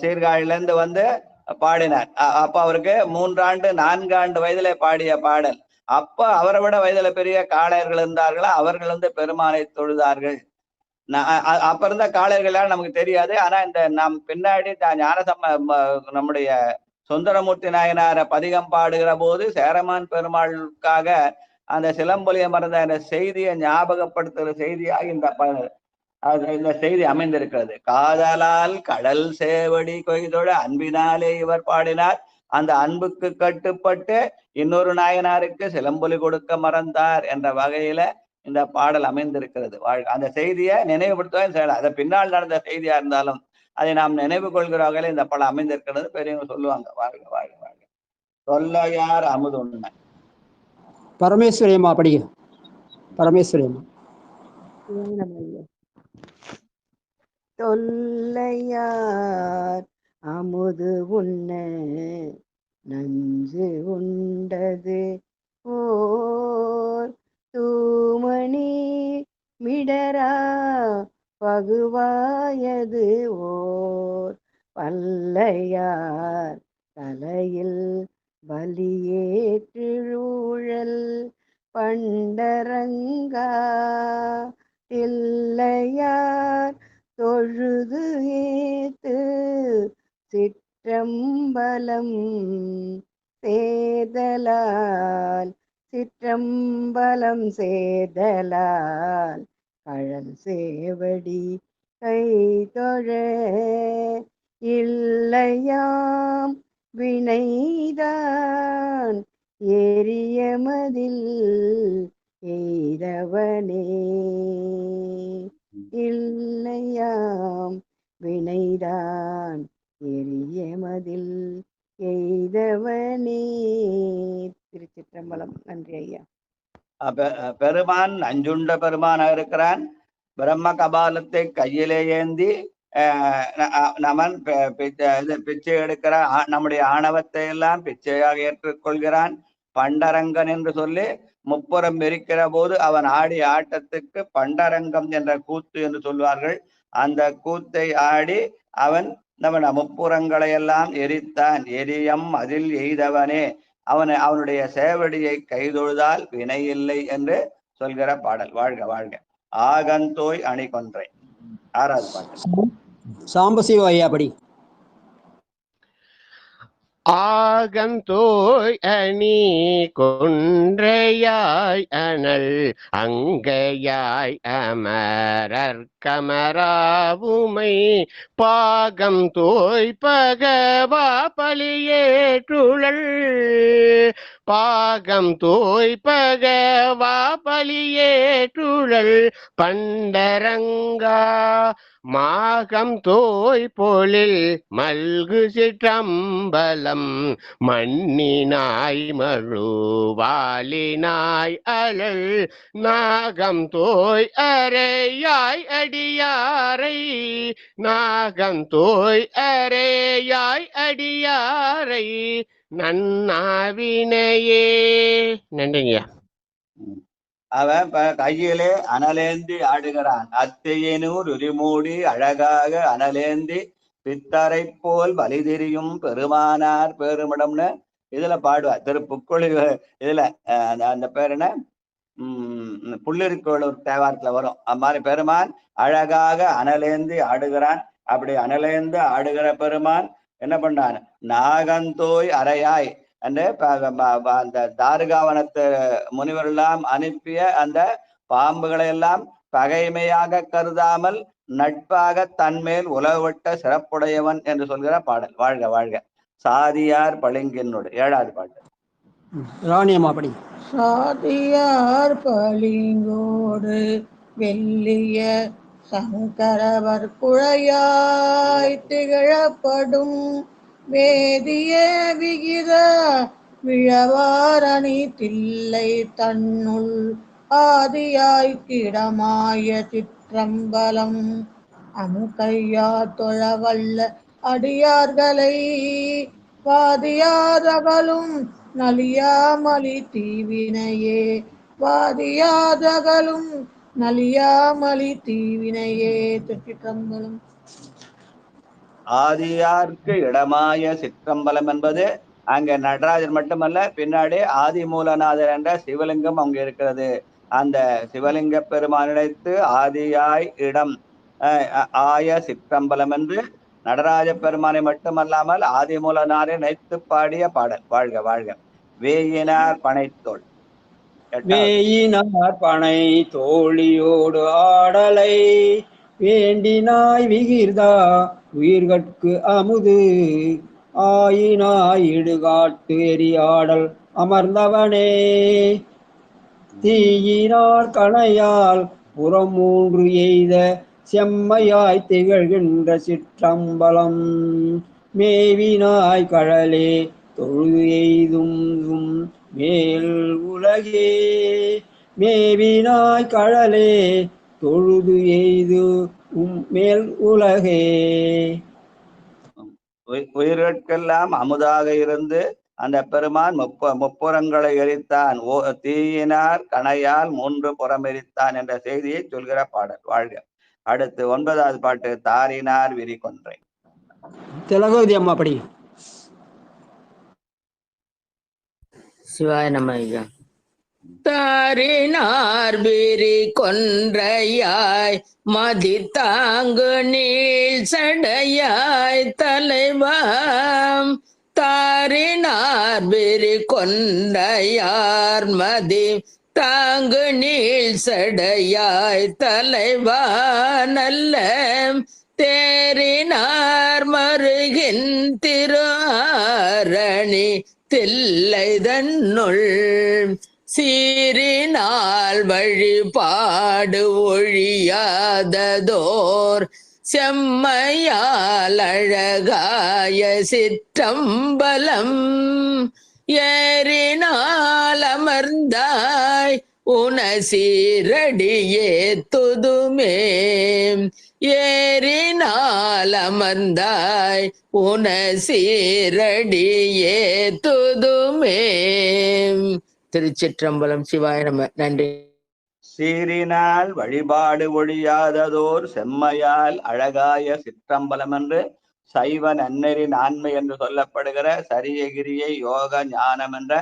சீர்காழில இருந்து பாடினார். அப்ப அவருக்கு 3 ஆண்டு 4 ஆண்டு வயதுல பாடிய பாடல். அப்ப அவரை விட வயதுல பெரிய காளையர்கள் இருந்தார்களா, அவர்கள் பெருமானை தொழுதார்கள். அப்ப இருந்த காளையர்கள் நமக்கு தெரியாது. ஆனா இந்த நம் பின்னாடி நம்முடைய சுந்தரமூர்த்தி நாயனார பதிகம் பாடுகிற போது சேரமான் பெருமாளுக்காக அந்த சிலம்பொலியை மறந்த அந்த செய்தியை ஞாபகப்படுத்துகிற செய்தியாக இந்த செய்தி அமைந்திருக்கிறது. காதலால் கடல் சேவடி கொய்தொழ அன்பினாலே இவர் பாடினார். அந்த அன்புக்கு கட்டுப்பட்டு இன்னொரு நாயனாருக்கு சிலம்பொலி கொடுக்க மறந்தார் என்ற வகையில இந்த பாடல் அமைந்திருக்கிறது. அந்த செய்தியை நினைவுபடுத்தவே செய்யலாம். அதை பின்னால் நடந்த செய்தியா இருந்தாலும் அதை நாம் நினைவு கொள்கிற வகையில இந்த பாடல் அமைந்திருக்கிறது. பெரியவங்க சொல்லுவாங்க, வாழ்க வாழ்க வாழ்க. சொல்லையார் அமுது உண்மை. பரமேஸ்வரியம்மா படிங்க. பரமேஸ்வரியம்மா. தொல்லையார் அமுது உண்ண நஞ்சு உண்டது ஓர் தூமணி மிடரா பகுவாயது ஓர் பல்லையார் தலையில் பலியேற்றூழல் பண்டரங்கா தில்லையார் தொழுது ஏத்து சிற்றம்பலம் சேதலால் சிற்றம்பலம் சேதலால் கழல் சேவடி கை தொழ இல்லையாம் வினைதான் எரியமதில் எய்தவனே. இல்லையாம் வினைதான் எரியமதில் எய்தவனே. திருச்சிற்றம்பலம். நன்றி ஐயா. பெருமான் நஞ்சுண்ட பெருமானாக இருக்கிறான். பிரம்ம கபாலத்தை கையிலே ஏந்தி நமன் பிச்சை எடுக்கிறான். நம்முடைய ஆணவத்தை எல்லாம் பிச்சையாக ஏற்றுக்கொள்கிறான். பண்டரங்கன் என்று சொல்லி முப்புறம் எரிக்கிற போது அவன் ஆடிய ஆட்டத்துக்கு பண்டரங்கம் என்ற கூத்து என்று சொல்வார்கள். அந்த கூத்தை ஆடி அவன் முப்புறங்களை எல்லாம் எரித்தான். எரியம் அதில் எய்தவனே. அவனுடைய சேவடியை கைதொழுதால் வினை இல்லை என்று சொல்கிற பாடல். வாழ்க வாழ்க. ஆகந்தோய் அணி கொன்றை. 6வது பாட்டு. சாம்பசிவ ஐயா படி. ஆகந்தோய் அணி கொன்றையாய் அனல் அங்கையாய் அமரர் கமராவுமை பாகம் தோய் பகவா பலியேற்றுழல் பாகம் தோய் பகவா பலியேற்றுழல் பண்டரங்கா மாகம் தோய் பொழில் மல்கு சிற்றம்பலம் மண்ணினாய் மழுவாலினாய் அழல் நாகம் தோய் அறையாய் அடியாரை நாகம் தோய் அறையாய் அடியாரை நன்னாவினையே. நன்றிங்கய்யா. அவன் கையிலே அனலேந்தி ஆடுகிறான். அத்தையனூர் உரிமூடி அழகாக அனலேந்தி பித்தரை போல் வலி திரியும் பெருமானார் பெருமிடம்னு இதுல பாடுவார். திருப்புக்குழி இதுல அந்த பேர் என்ன புள்ளிருக்கோளூர் தேவாரத்துல வரும். அது மாதிரி பெருமான் அழகாக அனலேந்தி ஆடுகிறான். அப்படி அனலேந்து ஆடுகிற பெருமான் என்ன பண்ணான்? நாகந்தோய் அறையாய் அந்த தாருகாவனத்து முனிவர் எல்லாம் அனுப்பிய அந்த பாம்புகளை எல்லாம் பகைமையாக கருதாமல் நட்பாக தன்மேல் உலவிட்ட சிறப்புடையவன் என்று சொல்கிற பாடல். வாழ்க வாழ்க. சாதியார் பளிங்கினோடு 7வது பாட்டு. ராணியம்மா படி. சாதியார் பளிங்கோடு வெள்ளிய சங்கரவர் குழையாய் திகழப்படும் வேதிய விகித விழவாரணி தில்லை தன்னுள் ஆதியாய் கிடமாய சிற்றம்பலம் அமுகையா தொழவல்ல அடியார்களை வாதியாதகலும் நலியாமலி தீவினையே வாதியாதகலும் நலியாமலி தீவினையே. சிற்றம்பலம். ஆதியார்க்கு இடமாய சிற்றம்பலம் என்பது அங்க நடராஜர் மட்டுமல்ல, பின்னாடி ஆதிமூலநாதர் என்ற சிவலிங்கம் அங்க இருக்கிறது. அந்த சிவலிங்க பெருமான் நினைத்து ஆதியாய் இடம் ஆய சிற்றம்பலம் என்று நடராஜ பெருமானை மட்டுமல்லாமல் ஆதிமூலனாரை நினைத்து பாடிய பாடல். வாழ்க வாழ்க. வேயினார் பனைத்தோள். வேயினார் பனை தோழியோடு ஆடலை வேண்டினாய் விகிர்தா உயிர்கட்கு அமுது ஆயினாய் இடுகாட்டு எரியாடல் அமர்ந்தவனே தீயினார் கணையால் புறம் 3 எய்த செம்மையாய் திகழ்கின்ற சிற்றம்பலம் மேவினாய் கழலே தொழுது எய்தும் மேல் உலகே மேவினாய் கழலே தொழுது எய்து மேல் உலகே. உயிர்களுக்கெல்லாம் அமுதாக இருந்து அந்த பெருமான் முப்புறங்களை எரித்தான். தீயினார் கணையால் 3 புறம் எரித்தான் என்ற செய்தியை சொல்கிற பாடல். வாழ்க. அடுத்து 9வது பாட்டு. தாரினார் விரி கொன்றை. திலகவதி அம்மா படி. சிவாய நம. ஐயா. தாரினார் விரி கொன்றையாய் மதித்தாங்கு நீள் சடையாய் தலைவாம் தாரினார் விரி கொன்றையார் மதி தாங்கு நீள் சடையாய் தலைவா நல்ல தேரினார் மருகின் திருஆரணி தில்லை தன்னுள் சீரினால் வழிபாடு ஒழியாததோர் செம்மையால் அழகாய சிற்றம்பலம் ஏறினால் அமர்ந்தாய் உனசீரடியே துதுமே ஏறினால் அமர்ந்தாய் உனசீரடியே துதுமே. திருச்சிற்றம்பலம். சிவாய நம. நன்றி. சீரினால் வழிபாடு ஒழியாததோர் செம்மையால் அழகாய சிற்றம்பலம் என்று சைவ நன்னெறி நான்மை என்று சொல்லப்படுகிற சரியகிரியை யோக ஞானம் என்ற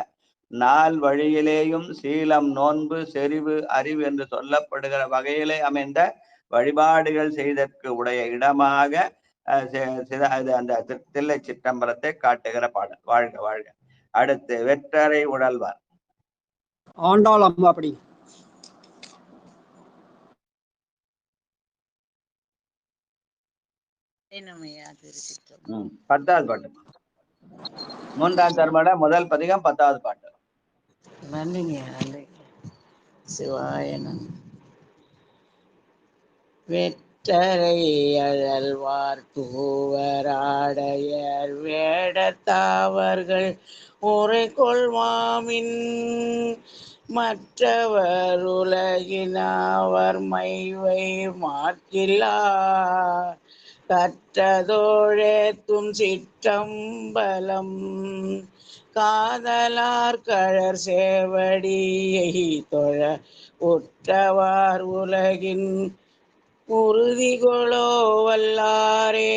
4 வழியிலேயும் சீலம் நோன்பு செறிவு அறிவு என்று சொல்லப்படுகிற வகையிலே அமைந்த வழிபாடுகள் செய்தற்கு உடைய இடமாக அந்த தில்லை சிற்றம்பலத்தை காட்டுகிற பாடல். வாழ்க வாழ்க. அடுத்து வெற்றரை உழல்வார். ஆண்டாள் அம்மா அப்படி. பத்தாவது பாட்டு. மூன்றாம் தர்மட முதல் பதிகம் 10வது பாட்டு. நன்றிங்க. சிவாய வெற்றரை அழல்வார் தூவராடையர் வேடத்தாவர்கள் உரை கொள்வாமின் மற்றவர் உலகினாவர் மைவை மாற்றிலார் கற்றதோழேத்தும் சிற்றம்பலம் காதலார் கழற் சேவடியை தொழ உற்றவார் உலகின் உறுதிகொளோ வல்லாரே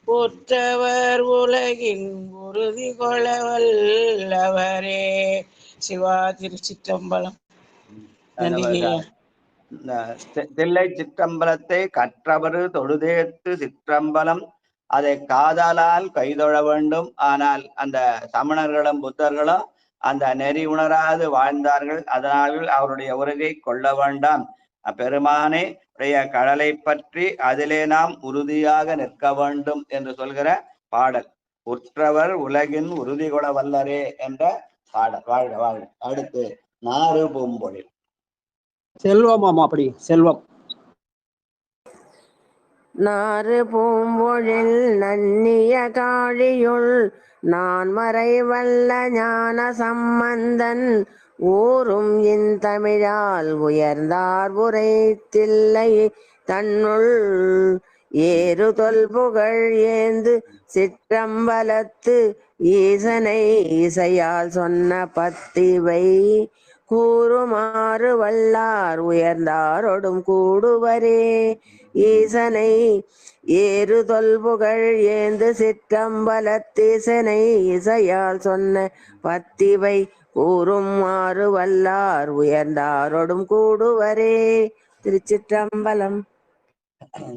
உற்றவர் உலகின் உறுதிகொள வல்லவரே. சிவா திருச்சிற்றம்பலம். தில்லை சிற்றம்பலத்தை கற்றவர் தொழுதேத்து சிற்றம்பலம் அதை காதலால் கைதொழ வேண்டும். ஆனால் அந்த சமணர்களும் புத்தர்களும் அந்த நெறி உணராது வாழ்ந்தார்கள். அதனால் அவருடைய உறுதியை கொள்ள வேண்டாம். பெருமானை உடைய கடலை பற்றி அதிலே நாம் உறுதியாக நிற்க வேண்டும் என்று சொல்கிற பாடல். உற்றவர் உலகின் உறுதி கொள வல்லரே என்ற பாடல். வாழ்க வாழ்க. அடுத்து நாறு பூம்பொழில். செல்வம் ஆமா அப்படி. செல்வம். நாறு பூம்பொழில் நன்னிய காழியுள் நான் மறைவல்ல ஞான சம்பந்தன் ஊரும் இந்தமிழால் உயர்ந்தார் உரைத்தில்லை தன்னுள் ஏறு தொல்புகழ் ஏந்து சிற்றம்பலத்து ஈசனை இசையால் சொன்ன பத்திவை கூறுமாறு வல்லார் உயர்ந்தாரோடும் கூடுவரே. ஈசனை ஏறு தொல்புகழ் ஏந்து சிற்றம்பலத்தீசனை இசையால் சொன்ன பத்திவை கூறுமாறு வல்லார் உயர்ந்தாரோடும் கூடுவரே. திருச்சிற்றம்பலம்.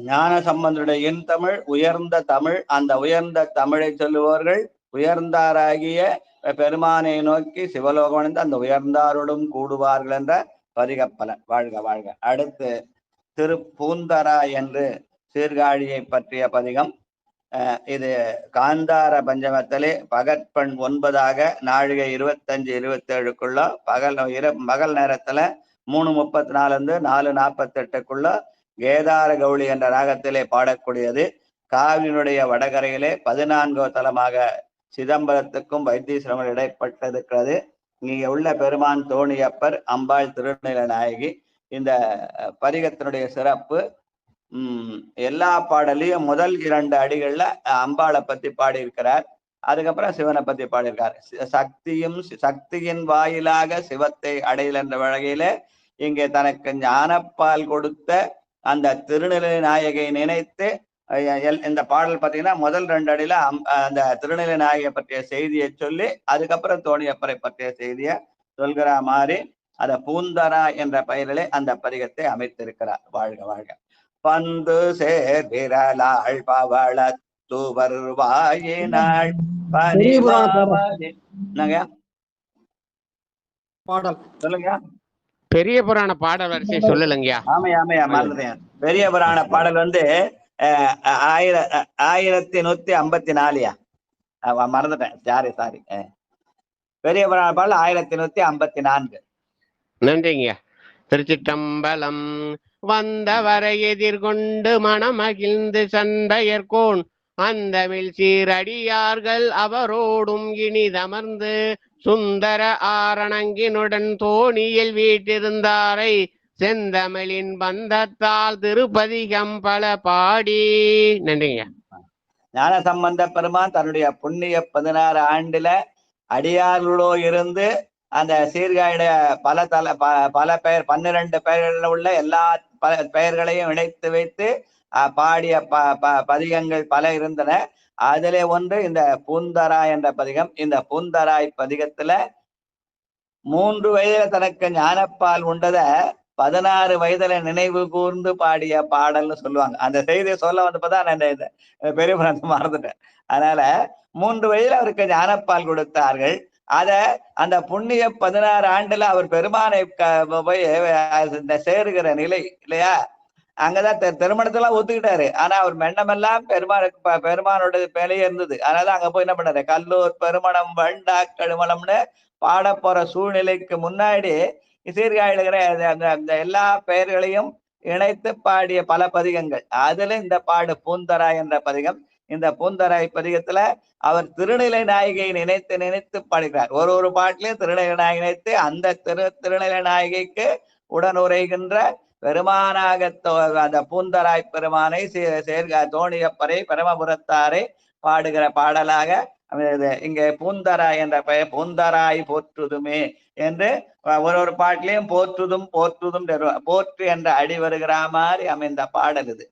ஞான சம்பந்தருடைய என் தமிழ் உயர்ந்த தமிழ். அந்த உயர்ந்த தமிழை சொல்லுவார்கள் உயர்ந்தாராகிய பெருமானை நோக்கி சிவலோகமடைந்து அந்த உயர்ந்தாரோடும் கூடுவார்கள் என்ற பதிகப்பலன். வாழ்க வாழ்க. அடுத்து திருப்பூந்தரா என்று சீர்காழியை பற்றிய பதிகம். இது காந்தார பஞ்சமத்திலே பகற்பெண் 9ஆக நாழிகை 25-27க்குள்ள பகல் நேரத்துல 3:34 4:48க்குள்ள கேதார கௌளி என்ற ராகத்திலே பாடக்கூடியது. காவிரியினுடைய வடகரையிலே 14வது தலமாக சிதம்பரத்துக்கும் வைத்தீஸ்வரமும் இடைப்பட்டிருக்கிறது. இங்கே உள்ள பெருமான் தோணியப்பர், அம்பாள் திருநீல நாயகி. இந்த பதிகத்தினுடைய சிறப்பு எல்லா பாடலையும் முதல் 2 அடிகள்ல அம்பாளை பத்தி பாடியிருக்கிறார். அதுக்கப்புறம் சிவனை பத்தி பாடியிருக்கார். சக்தியின் வாயிலாக சிவத்தை அடையல் என்ற வகையில இங்கே தனக்கு ஞானப்பால் கொடுத்த அந்த திருநிலை நாயகை நினைத்து இந்த பாடல் பார்த்தீங்கன்னா முதல் 2 அடியில அந்த திருநிலை நாயகை பற்றிய செய்தியை சொல்லி அதுக்கப்புறம் தோணியப்பரை பற்றிய செய்தியை சொல்கிற மாதிரி அந்த பூந்தரா என்ற பெயரிலே அந்த பதிகத்தை அமைத்திருக்கிறார். வாழ்க வாழ்க. பந்து சேர்விரலாள் பவளத்து வருவாயினாள் பாடல் சொல்லுங்க. பெரிய புராண பாடல் வரிசை சொல்லலைங்கயா. ஆமையா மறந்துட்டேன். பெரிய புராண பாடல் 1154 மறந்துட்டேன். சாரி. பெரிய புராண பாடல் 1154. நன்றிங்க. திருச்சிற்றம்பலம். வந்தவரை எதிர்கொண்டு மனமகிழ்ந்து சந்தையர்கோன் அந்தமிழ் சீரடியார்கள் அவரோடும் இனிதமர்ந்து சுந்தர ஆரணங்கினுடன் தோணியில் வீட்டிருந்தாரை செந்தமிழின் பந்தத்தால் திருப்பதிகம் பல பாடி. நன்றிங்க. ஞான சம்பந்த பெருமான் தன்னுடைய புண்ணிய 16 ஆண்டுல அடியார்களோ இருந்து அந்த சீர்காழிய பல பெயர் 12 பெயர்களில் உள்ள எல்லா பெயர்களையும் இணைத்து வைத்து பாடிய பதிகங்கள் பல இருந்தன. அதிலே ஒன்று இந்த பூந்தரா என்ற பதிகம். இந்த பூந்தராய் பதிகத்துல 3 வயதில தனக்கு ஞானப்பால் உண்டத 16 வயதுல நினைவு கூர்ந்து பாடிய பாடல்னு சொல்லுவாங்க. அந்த செய்தியை சொல்ல வந்தப்பதான் நான் இந்த பெரிய புராணத்தை மறந்துட்டேன். அதனால 3 வயதுல அவருக்கு ஞானப்பால் கொடுத்தார்கள். அந்த புண்ணிய 16 ஆண்டுல அவர் பெருமானை போய் இந்த சேருகிற நிலை இல்லையா, அங்கதான் திருமணத்தெல்லாம் ஒத்துக்கிட்டாரு. ஆனா அவர் மென்னமெல்லாம் பெருமானோட மேலேயே இருந்தது. அதனால அங்க போய் என்ன பண்ணாரு, கல்லூர் பெருமணம் வண்டா கழுமணம்னு பாட போற சூழ்நிலைக்கு முன்னாடி சீர்காழிகிற அந்த எல்லா பெயர்களையும் இணைத்து பாடிய பல பதிகங்கள். அதுல இந்த பாடு பூந்தராய் என்ற பதிகம். இந்த பூந்தராய் பதிகத்துல அவர் திருநிலை நாயகியை நினைத்து நினைத்து பாடுகிறார். ஒரு பாட்டிலையும் திருநிலை நாயகி நினைத்து அந்த திருநிலை நாயகிக்கு உடனுரைகின்ற பெருமானாக அந்த பூந்தராய் பெருமானை தோணியப்பரை பிரமபுரத்தாரை பாடுகிற பாடலாக இங்க பூந்தராய் என்ற பெயர் பூந்தராய் போற்றுதுமே என்று ஒரு பாட்டிலையும் போற்றுதும் போற்று என்ற அடி வருகிற மாதிரி அமைந்த பாடல் இது.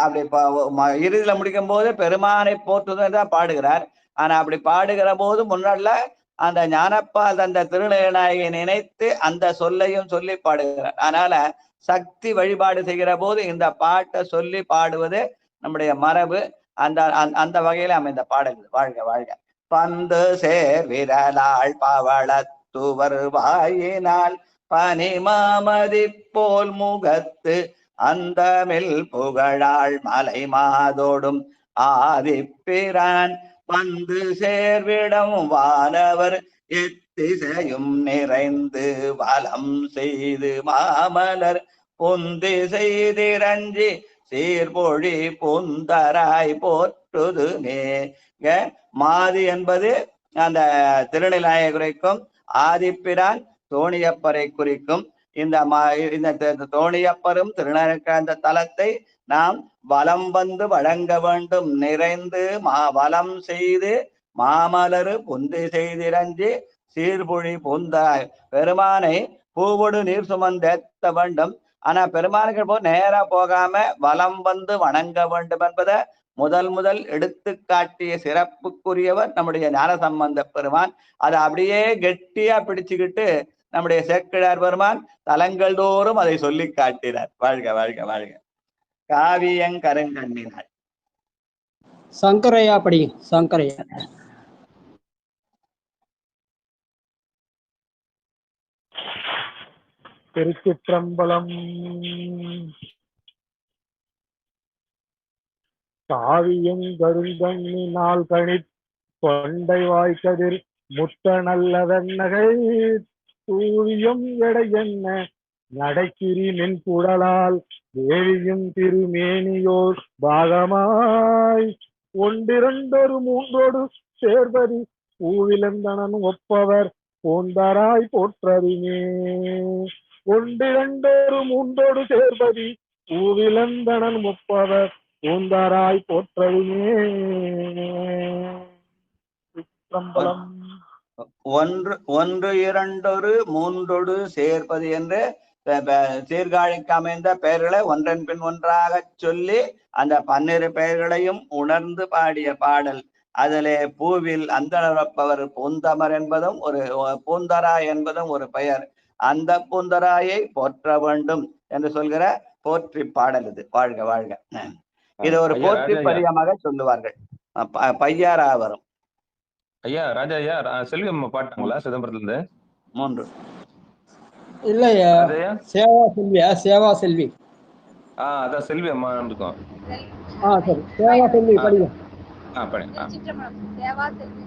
அப்படி இறுதியில முடிக்கும் போது பெருமானை போற்றுதும் தான் பாடுகிறார். ஆனா அப்படி பாடுகிற போது முன்னாடில அந்த ஞானப்பால் அந்த திருநீலநாயகியை நினைத்து அந்த சொல்லையும் சொல்லி பாடுகிறார். அதனால சக்தி வழிபாடு செய்கிற போது இந்த பாட்டை சொல்லி பாடுவது நம்முடைய மரபு. அந்த வகையில அமைந்த பாடல்கள். வாழ்க வாழ்க. பந்து சேர் விரலாள் பவளத்துவர் வாயினால் பனிமாமதி போல் முகத்து அந்தமில் புகழாள் மலை மாதோடும் ஆதிப்பிரான் வந்து சேர்விடம் வானவர் எத்திசையும் நிறைந்து வலம் செய்து மாமலர் பொந்தி செய்திரஞ்சி சீர்பொழி பூந்தராய் போற்றுதுமே. மாதி என்பது அந்த திருநிலையை குறிக்கும், ஆதிப்பிரான் தோணியப்பரை குறிக்கும். இந்த தோணியப்பரும் திருநீலகண்ட தலத்தை நாம் வலம் வந்து வழங்க வேண்டும். நிறைந்து வலம் செய்து மாமலரு பொந்தி செய்திரஞ்சி சீர்பொழி பூந்தாய். பெருமானை பூவோடு நீர் சுமந்தேத்த வேண்டும். ஆனா பெருமானுக்கு போ நேரா போகாம வலம் வந்து வணங்க வேண்டும் என்பதை முதல் எடுத்து காட்டிய சிறப்புக்குரியவர் நம்முடைய ஞானசம்பந்த பெருமான். அதை அப்படியே கெட்டியா பிடிச்சுக்கிட்டு நம்முடைய சேக்கிழார் பெருமான் தலங்கள் தோறும் அதை சொல்லி காட்டினார். வாழ்க வாழ்க வாழ்க. காவியங்கருங்கண்ணினாள். சங்கரையா படி. சங்கரையா. திருச்சிற்றம்பலம். காவியங்கருங்கண்ணினால் கணி தொண்டை வாய்க்கதிர் முத்த நல்லதன்னகை தூவியம் எடை என்ன நடைக்கிரி மென் குடலால் வேலியும் திருமேனியோர் பாகமாய் ஒன்றிரண்டொரு மூன்றோடு சேர்வதி பூவிலந்தனன் ஒப்பவர் பூந்தராய் போற்றறிமே. ஒன்றிரண்டொரு மூன்றோடு சேர்வதி பூவிலந்தனன் ஒப்பவர் பூந்தராய் போற்றறிமே. ஒன்று இரண்டொரு மூன்றொடு சேர்ப்பது என்று சீர்காழிக்கு அமைந்த பெயர்களை ஒன்றன் பின் ஒன்றாக சொல்லி அந்த 12 பெயர்களையும் உணர்ந்து பாடிய பாடல். அதிலே பூவில் அந்தணரப்பவர் பூந்தமர் என்பதும் ஒரு பூந்தராய் என்பதும் ஒரு பெயர். அந்த பூந்தராயை போற்ற வேண்டும் என்று சொல்கிற போற்றி பாடல் இது. வாழ்க வாழ்க. இது ஒரு போற்றி பதிகமாக சொல்லுவார்கள். பையாரா வரும். ஐயா ராஜா ஐயா செல்வி அம்மா பாட்டாங்களா சிதம்பரத்துல இருந்து? 3 இல்லையா சேவா செல்வியா? சேவா செல்வி. அதான் செல்வி அம்மா இருக்கும். சரி சேவா செல்வி படிங்க. படிங்க. சேவா செல்வி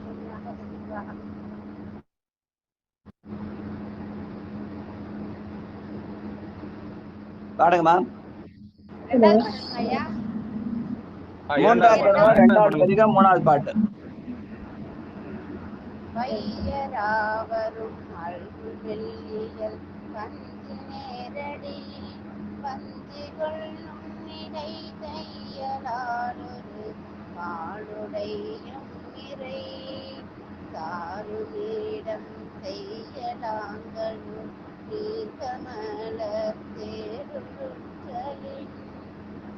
பாடுங்கம்மா. ஐயா 3வது பதிகம் 3வது பாட்டு. வையராவரும் அல்கு வெள்ளியல் கஞ்சி நேரடி பஞ்சி கொள்ளும் இடை தையலாலொரு பாடுடையும் நிறை சாருவீடம் செய்யலாங்களும் தீர்க்கமல தேருளின்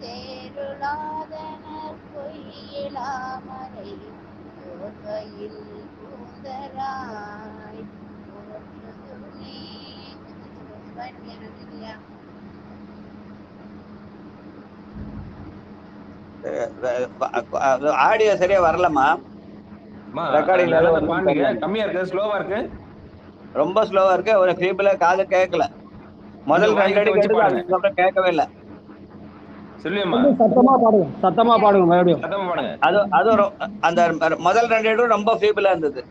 தேருளாதனர் பொய்யிலாமரை ோர்வையில் பூந்தராய் போற்றுதுமே. ஐயா. ஆடியோ சரியா வரலம்மா. ரெக்கார்டிங் கம்மியா இருக்கு, ஸ்லோவா இருக்கு, ரொம்ப ஸ்லோவா இருக்கு. ஒரு ஃபீபிள காது கேட்கல. முதல் 2 அடி கேட்டது, அதுக்கப்புறம் கேட்கவே இல்லை. சத்தமா பாடுங்க, சத்தமா பாடுங்க மறுபடியும். அது அந்த முதல் 2 அடி ரொம்ப ஃபீபிளா இருந்தது.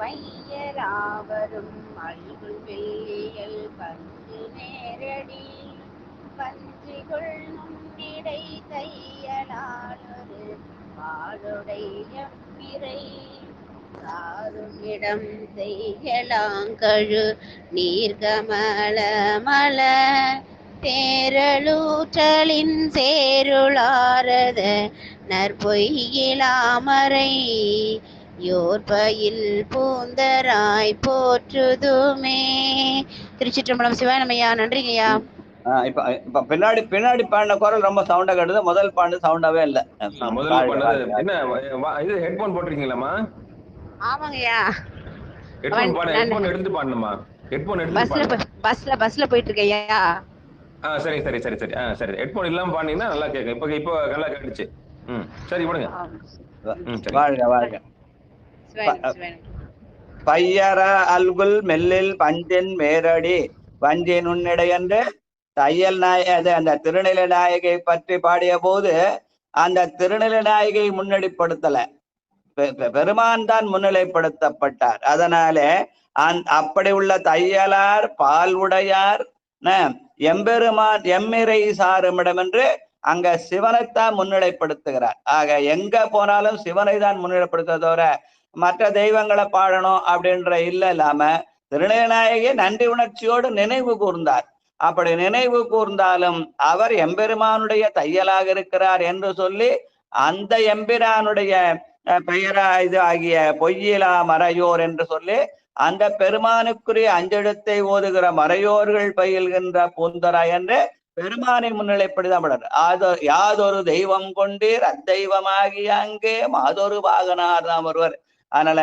பையராவரும் அல்குல் வெள்ளியல் பஞ்சு நேரடி பஞ்சிகள் நுண்ணிடை தையலாளொரு பாடுடைய மிரை சாருமிடம் செய்யலாங்கழு நீர்கமல மல தேரலூற்றலின் சேருளாரத நற்பொய்யிலாமரை யோர்பயில் பூந்தராய் போற்றுதுமே. திருச்சிற்றம்பலம். சிவானமையா. நன்றிங்கய்யா. இப்ப பின்னாடி பாடின குரல் ரொம்ப சவுண்டா கேட்டது. முதல் பாடு சவுண்டாவே இல்ல. என்ன இது ஹெட்போன் போட்டிருக்கீங்களாமா? ஆமாங்கய்யா. ஹெட்போன் எடுத்து பாடணுமா? ஹெட்போன் எடுத்து பஸ்ல போயிட்டு இருக்கேயா. சரி சரி சரி சரி சரி. ஹெட்போன் இல்லாம பாடினீங்கன்னா நல்லா கேட்கும். இப்போ நல்லா கேட்டுச்சு. சரி விடுங்க. வாழ்க வாழ்க. பையர அல்குல் மெல்லில் பஞ்சின் மேரடி வஞ்சி நுண்ணிடை என்று தையல் அந்த திருநிலை நாயகை பற்றி பாடிய போது அந்த திருநிலை நாயகை முன்னெடிப்படுத்தல, பெருமான் தான் முன்னிலைப்படுத்தப்பட்டார். அதனாலே அப்படி உள்ள தையலார் பால் உடையார் எம்பெருமான் எம்மிரை சாருமிடம் என்று அங்க சிவனைத்தான் முன்னிலைப்படுத்துகிறார். ஆக எங்க போனாலும் சிவனை தான் முன்னிலைப்படுத்த தவிர மற்ற தெய்வங்களை பாடணும் அப்படின்ற இல்லாம திருநீலநாயகி நன்றி உணர்ச்சியோடு நினைவு கூர்ந்தார். அப்படி நினைவு கூர்ந்தாலும் அவர் எம்பெருமானுடைய தையலாக இருக்கிறார் என்று சொல்லி அந்த எம்பிரானுடைய பெயரா இது ஆகிய பொய்யிலா மறையோர் என்று சொல்லி அந்த பெருமானுக்குரிய அஞ்செழுத்தை ஓதுகிற மறையோர்கள் பயில்கின்ற பூந்தரா என்று பெருமானை முன்னிலைப்படுத்தப்படார். யாதொரு தெய்வம் கொண்டீர் அத்தெய்வமாகிய அங்கே மாதொரு பாகனார் தான் ஒருவர். அதனால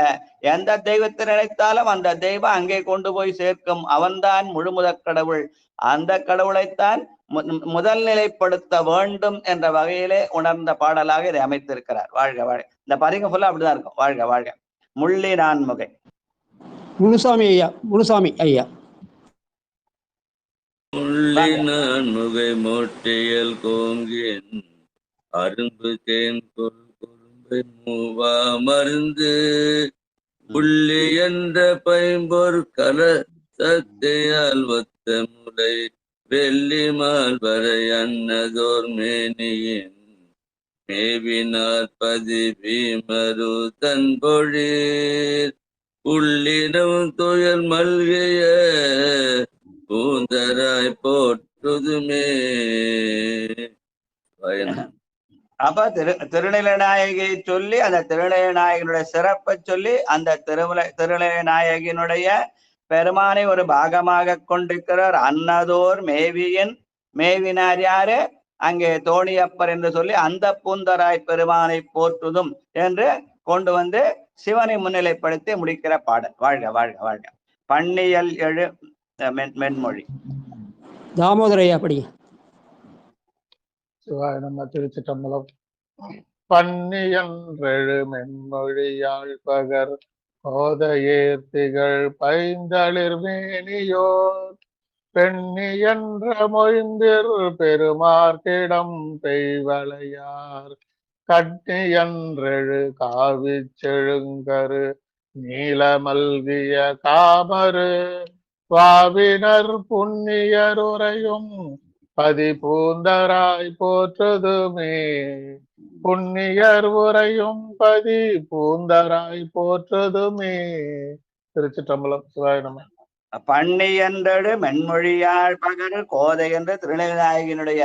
எந்த தெய்வத்தை நினைத்தாலும் அந்த தெய்வம் அங்கே கொண்டு போய் சேர்க்கும். அவன்தான் முழுமுதற் கடவுள். அந்த கடவுளைத்தான் முதல் நிலைப்படுத்த வேண்டும் என்ற வகையிலே உணர்ந்த பாடலாக இதை அமைத்திருக்கிறார். வாழ்க வாழ்க. இந்த பதிகம் ஃபுல்லா அப்படிதான் இருக்கும். வாழ்க வாழ்க. முள்ளி நான்முகை. முனுசாமி ஐயா. முனுசாமி ஐயா. முள்ளி நான்முகை மோட்டியல் கோங்கின் அரும்பு தேன் கொரும்பை மூவா மருந்து புள்ளி என்ற பைம்பொர் கல சத்தையால் ஒத்த முளை வெள்ளி மால்வரை அன்னதோர் மேனியின் மேவினார் பதி பீமரு தன் பொழிர் உள்ளிடம் துயர் மல்கைய பூந்தராய் போற்றுதுமே. அப்ப திருநிலநாயகியை சொல்லி அந்த திருநிலநாயகனுடைய சிறப்பை சொல்லி அந்த திருநிலநாயகியினுடைய பெருமானை ஒரு பாகமாக கொண்டிருக்கிறார். அன்னதோர் மேவியின் மேவினார் யாரு? அங்கே தோணியப்பர் என்று சொல்லி அந்த பூந்தராய் பெருமானை போற்றுதும் என்று கொண்டு வந்து சிவனை முன்னிலைப்படுத்தி முடிக்கிற பாடல். வாழ்க வாழ்க வாழ்க. பன்னியல் எழு மென்மொழி. தாமோதரையா படி. சிவாய நம்ம. திருச்சிற்றம்பலம். பன்னியன்றெழு மென்மொழியாள் பகர் கோதையேர்த்திகள் பைந்தளிர் மேனியோர் பெண்ணியன்ற மொய்ந்திர் பெருமார்க்கிடம் பெய்வளையார் கண்ணியன்றெழு காவி செழுங்கரு நீலமல்கிய காமரு வாவினர் புண்ணியருரையும் பதி பூந்தராய் போற்றுதுமே. புண்ணியர் உரையும் பதி பூந்தராய் போற்றுதுமே. திருச்சிற்றம்பலம். சிவாய நம. பண்ணி என்றடு மென்மொழியாள் பகர் கோதை என்ற திருநெல்நாயகியினுடைய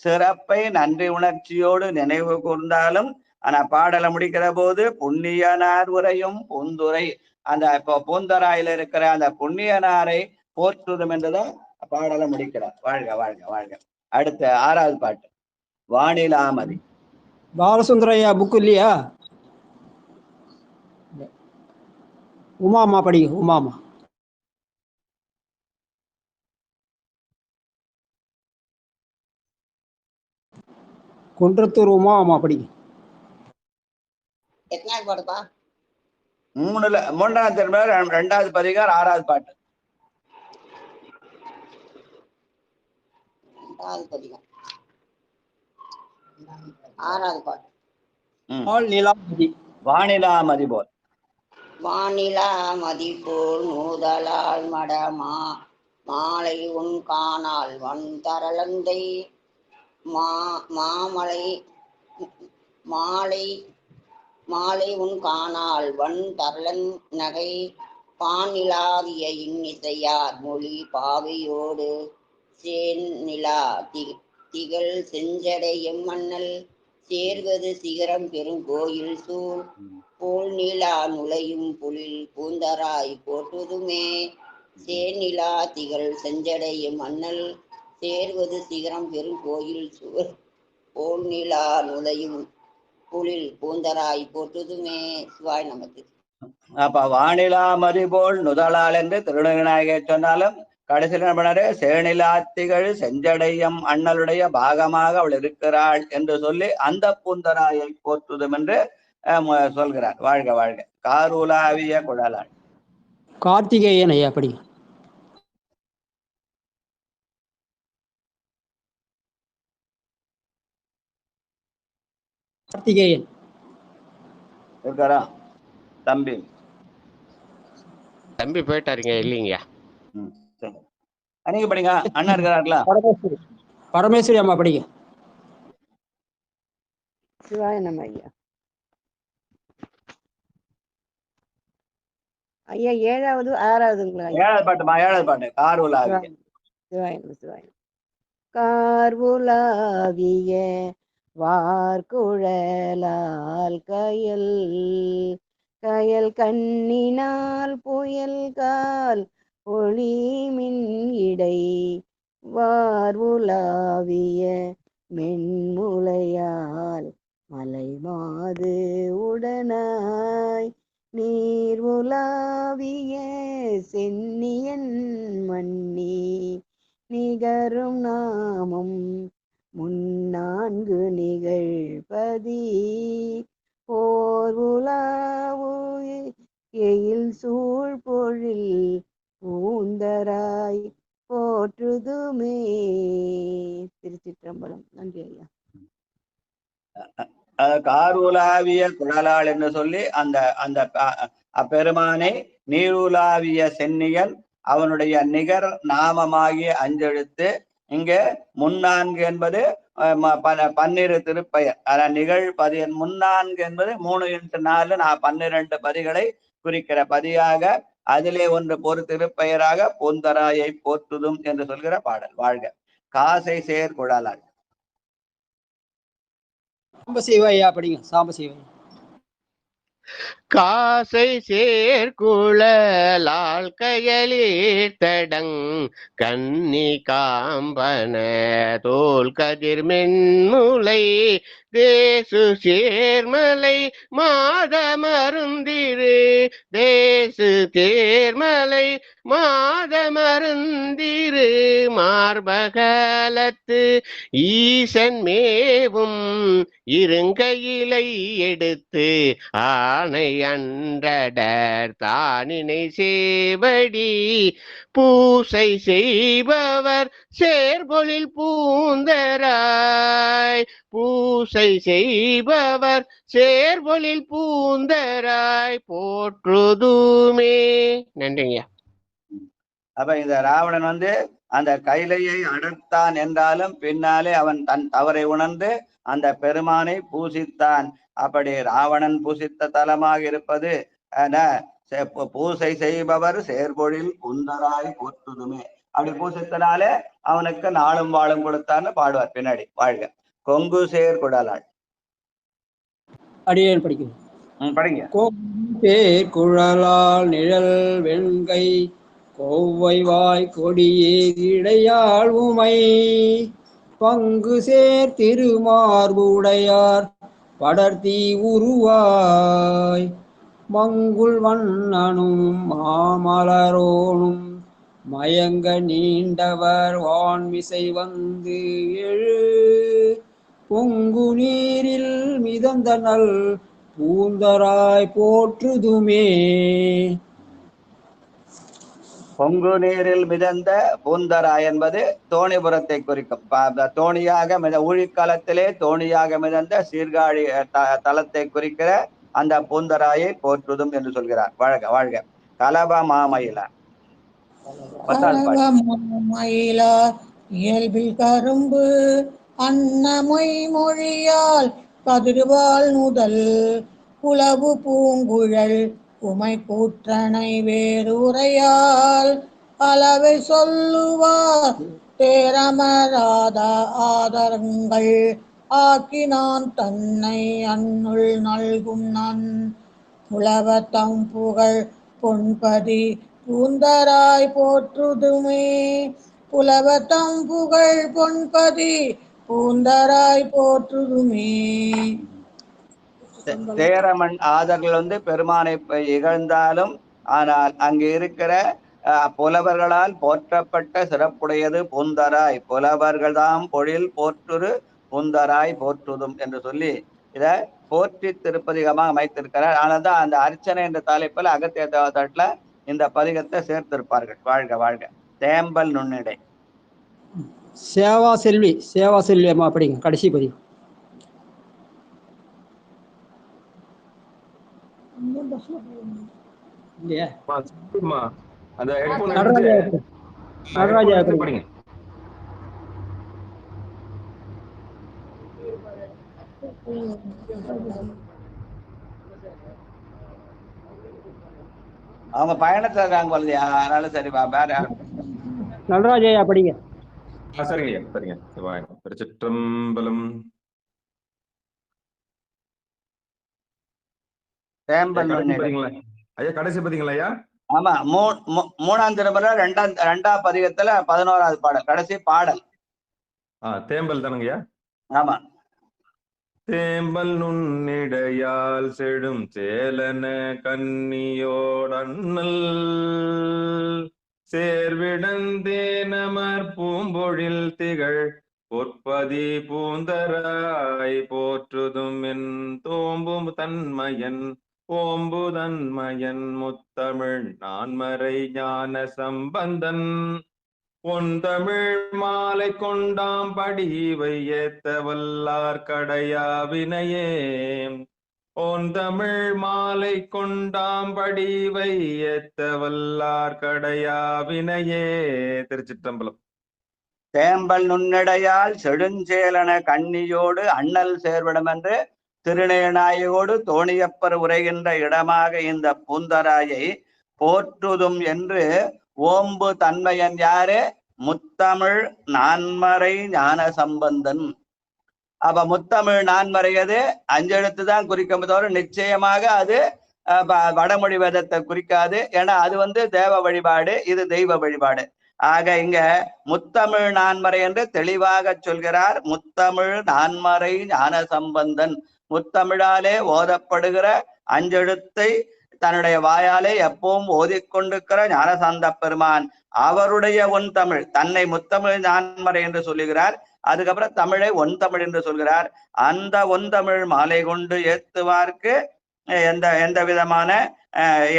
சிறப்பை நன்றி உணர்ச்சியோடு நினைவு கூர்ந்தாலும் ஆனா பாடலை முடிக்கிற போது புண்ணியனார் உரையும் பூந்துரை அந்த இப்போ பூந்தராயில இருக்கிற அந்த புண்ணியனாரை போற்றுதும் என்றதை பாடலை முடிக்கிறார். வாழ்க வாழ்க வாழ்க. அடுத்த 6வது பாட்டு வானிலாமதி. பாலசுந்தரையா புக்கு இல்லையா? உமாமா படி. உமாமா. குன்றத்தூர் உமா ஆமா படிங்க. எத்தனாவது பாட்டுப்பா? மூன்றாவது திரும்ப 2வது பதிகார் 6வது பாட்டு. 2வது பதிகம் 6வது பாட்டு. வானிலாமதி போல். வானிலாமதி போல் நூதலால் மடமா மாலை உன் காணால் வன் தரளந்தை மாமலை மாலை உன் காணால் வன் தரளன் நகை பானிலாவிய இன்னிசையார் மொழி பாவையோடு சேன்நிலா திகழ் செஞ்சடை எம்மண்ணல் சேர்வது சிகரம் பெருங்கோயில் சூழ் போல் நிலா நுழையும் புலில் பூந்தராய் போற்றுதுமே சேநிலா திகழ் செஞ்சடையும் மன்னல் சேர்வது சிகரம் பெருங்கோயில் சூழ் போல் நிலா நுழையும் புலில் பூந்தராய் போற்றுதுமே. சிவாய் நமக்கு. அப்ப வானிலாமதி போல் நுதலால் என்று திருநங்கநாயகை சொன்னாலும் கடைசியில் என்ன பண்ணாரு, சேனிலாத்திகள் செஞ்சடையம் அண்ணலுடைய பாகமாக அவள் இருக்கிறாள் என்று சொல்லி அந்த பூந்தராயை போற்றுதும் என்று சொல்கிறார். வாழ்க வாழ்க. காருலாவிய குழலாள். கார்த்திகேயன் ஐயா படிங்க. கார்த்திகேயன் இருக்காரா? தம்பி போயிட்டாருங்க. இல்லைங்கய்யா. நீங்க படிங்க. அண்ணா இருக்கிறார்களா? பரமேஸ்வரி அம்மா படிங்க. சிவாய நம்ம ஐயா. ஐயா 7வது 6வதுங்களா? 7வது பாட்டுமா. 7வது பாட்டு காருலாவிய. சிவாய நம்ம சிவாய. கார்வுலாவிய வார்குழலால் கயல் கண்ணினால் புயல்கால் ஒளிமின் இடை வார்வுலாவிய மென்முலையால் மலை மாது உடனாய் நீர் உலாவிய சென்னியன் மன்னி நிகரும் நாமம் 3 நிகழ்பதி போர் உலாவு எயில் சூழ் பொழில் பூந்தராய் போற்றுதுமே. திருச்சிற்றம்பலம். நன்றி ஐயா. காருலாவிய குழலாள் என்று சொல்லி அந்த அந்த அப்பெருமானை நீருலாவிய சென்னியன் அவனுடைய நிகர் நாமமாகிய 5 எழுத்து. இங்க 3 என்பது 12 திருப்பெயர். நிகழ் பதியன் 3 என்பது 3 × 4 12 பதிகளை குறிக்கிற பதியாக, அதிலே ஒன்று பொறு திருப்பெயராக பூந்தராயை போற்றுதும் என்று சொல்கிற பாடல். வாழ்க. காசை சேர் குழலாள். சாம்பசிவையா படிங்க. சாம்பசிவை. காசை சேர்குழலால் கயலீர் தடங் கன்னி காம்பன தோல் கதிர் மென்முலை தேசு சேர்மலை மாதமருந்திரு தேசு தேர்மலை மாதமருந்திரு மார்பகலத்து ஈசன் மேவும் இருங்கையிலை எடுத்து ஆணை அன்றடர் தானினை சேவடி பூசை செய்பவர் சேர்பொழில் பூந்தராய் பூசை செய்பவர் சேர்பொழில் பூந்தராய் போற்றுதுமே. நன்றிங்க. அப்ப இந்த ராவணன் அந்த கைலையை அடர்த்தான் என்றாலும் பின்னாலே அவன் தன் தவறை உணர்ந்து அந்த பெருமானை பூசித்தான். அப்படி ராவணன் பூசித்த தலமாக இருப்பது பூசை செய்பவர் சேர்பொழில் குந்தராய் போற்றுதுமே. அப்படி பூசித்தனாலே அவனுக்கு நாளும் வாழும் கொடுத்தான்னு பாடுவார் பின்னாடி. வாழ்க. கொங்கு சேர் குழலாள். அடியேன் படிக்கணும். படிங்க. பேர் குழலால் நிழல் வெண்கை கோவை வாய் கொடியே இடையாள் உமை பங்கு சேர் திருமார்புடையார் படர்த்தி உருவாய் மங்குள் வண்ணனும் மாமலரோனும் மயங்க நீண்டவர் வான்மிசை வந்து எழு பொங்கு நீரில் மிதந்த நல் பூந்தராய் போற்றுதுமே. பொங்கு நீரில் மிதந்த பூந்தராய் என்பது தோணிபுரத்தை குறிக்கும். தோணியாக ஊழிக்காலத்திலே தோணியாக மிதந்த சீர்காழி தலத்தை குறிக்கிற அந்த பூந்தராயை போற்றுதும் என்று சொல்கிறார். வாழ்க வாழ்க. கலப மாமயிலார் மயிலார் இயல்பில் கரும்பு அன்னமொய் மொழியால் கதிர்வாள் நுதல் புலவு பூங்குழல் உமை கூற்றனை வேறுரையால் அளவை சொல்லுவார் தேரமராத ஆதரங்கள் ஆக்கினான் தன்னை அன்னுள் நல்கும் நன் புலவத்தம் புகழ் பொன்பதி பூந்தராய் போற்றுதுமே. புலவத்தம் புகழ் பொன்பதி பூந்தராய் போற்றுதுமே. தேரமன் ஆதர்கள் பெருமானை இகழ்ந்தாலும் ஆனால் அங்கு இருக்கிற புலவர்களால் போற்றப்பட்ட சிறப்புடையது பூந்தராய். புலவர்கள் தாம் பொழில் போற்றுரு பூந்தராய் போற்றுதும் என்று சொல்லி இத போற்றி திருப்பதிகமாக அமைத்திருக்கிறார். ஆனால் தான் அந்த அர்ச்சனை என்ற தலைப்பில் அகத்திய தேவதாட்டில் இந்த பதிகத்தை சேர்த்திருப்பார்கள். வாழ்க வாழ்க. தேம்பல் நுண்ணிடை சேவா செல்வி அம்மா அப்படிங்க கடைசி பதிவு. அவங்க பயணத்துல இருக்காங்க போலயா, அதனால சரிப்பா. வேற நடராஜயா படிங்க. சரிங்க சரிங்க. திருச்சிற்றம்பலம். ஐயா கடைசி பதிங்களா ஐயா? ஆமா, மூணாம் திருமுறை ரெண்டாம் பதிகத்துல 11வது பாடல், கடைசி பாடல். தேம்பல் தானுங்கய்யா? ஆமா. தேம்பல் நுண்ணிடையால் செடும் சேலன கன்னியோடன்னல் சேர்விடந்தேனமர் பூம்பொழில் திகழ் பொற்பதி பூந்தராய் போற்றுதும் என் தோம்பும் தன்மயன் ஓம்புதன்மயன் முத்தமிழ் நான்மறை ஞான சம்பந்தன் பொன்தமிழ் மாலை கொண்டாம் படி வையத்த வல்லார் கடையா வினையே. பொன்தமிழ் மாலை கொண்டாம் படி வையத்த வல்லார் கடையா வினையே. திருச்சிற்றம்பலம். தேம்பல் நுண்ணிடையால் செடுஞ்சேலன கண்ணியோடு அண்ணல் சேர்விடம் என்று திருநேநாயோடு தோணியப்பர் உரைகின்ற இடமாக இந்த பூந்தராயை போற்றுதும் என்று ஓம்பு தன்மையன் யாரு? முத்தமிழ் நான்மறை ஞான சம்பந்தன். அப்ப முத்தமிழ் நான்மறையது 5 எழுத்து தான் குறிக்கும் தவிர நிச்சயமாக அது வடமொழி வேதத்தை குறிக்காது. ஏன்னா அது தேவ வழிபாடு, இது தெய்வ வழிபாடு. ஆக இங்க முத்தமிழ் நான்மறை என்று தெளிவாக சொல்கிறார். முத்தமிழ் நான்மறை ஞான சம்பந்தன், முத்தமிழாலே ஓதப்படுகிற 5 எழுத்தை தன்னுடைய வாயாலே எப்பவும் ஓதிக்கொண்டிருக்கிற ஞானசாந்த பெருமான் அவருடைய ஒன் தமிழ், தன்னை முத்தமிழ் நான்மறை என்று சொல்லுகிறார். அதுக்கப்புறம் தமிழை ஒன் தமிழ் என்று சொல்கிறார். அந்த ஒன் தமிழ் மாலை கொண்டு ஏத்துவார்க்கு எந்த விதமான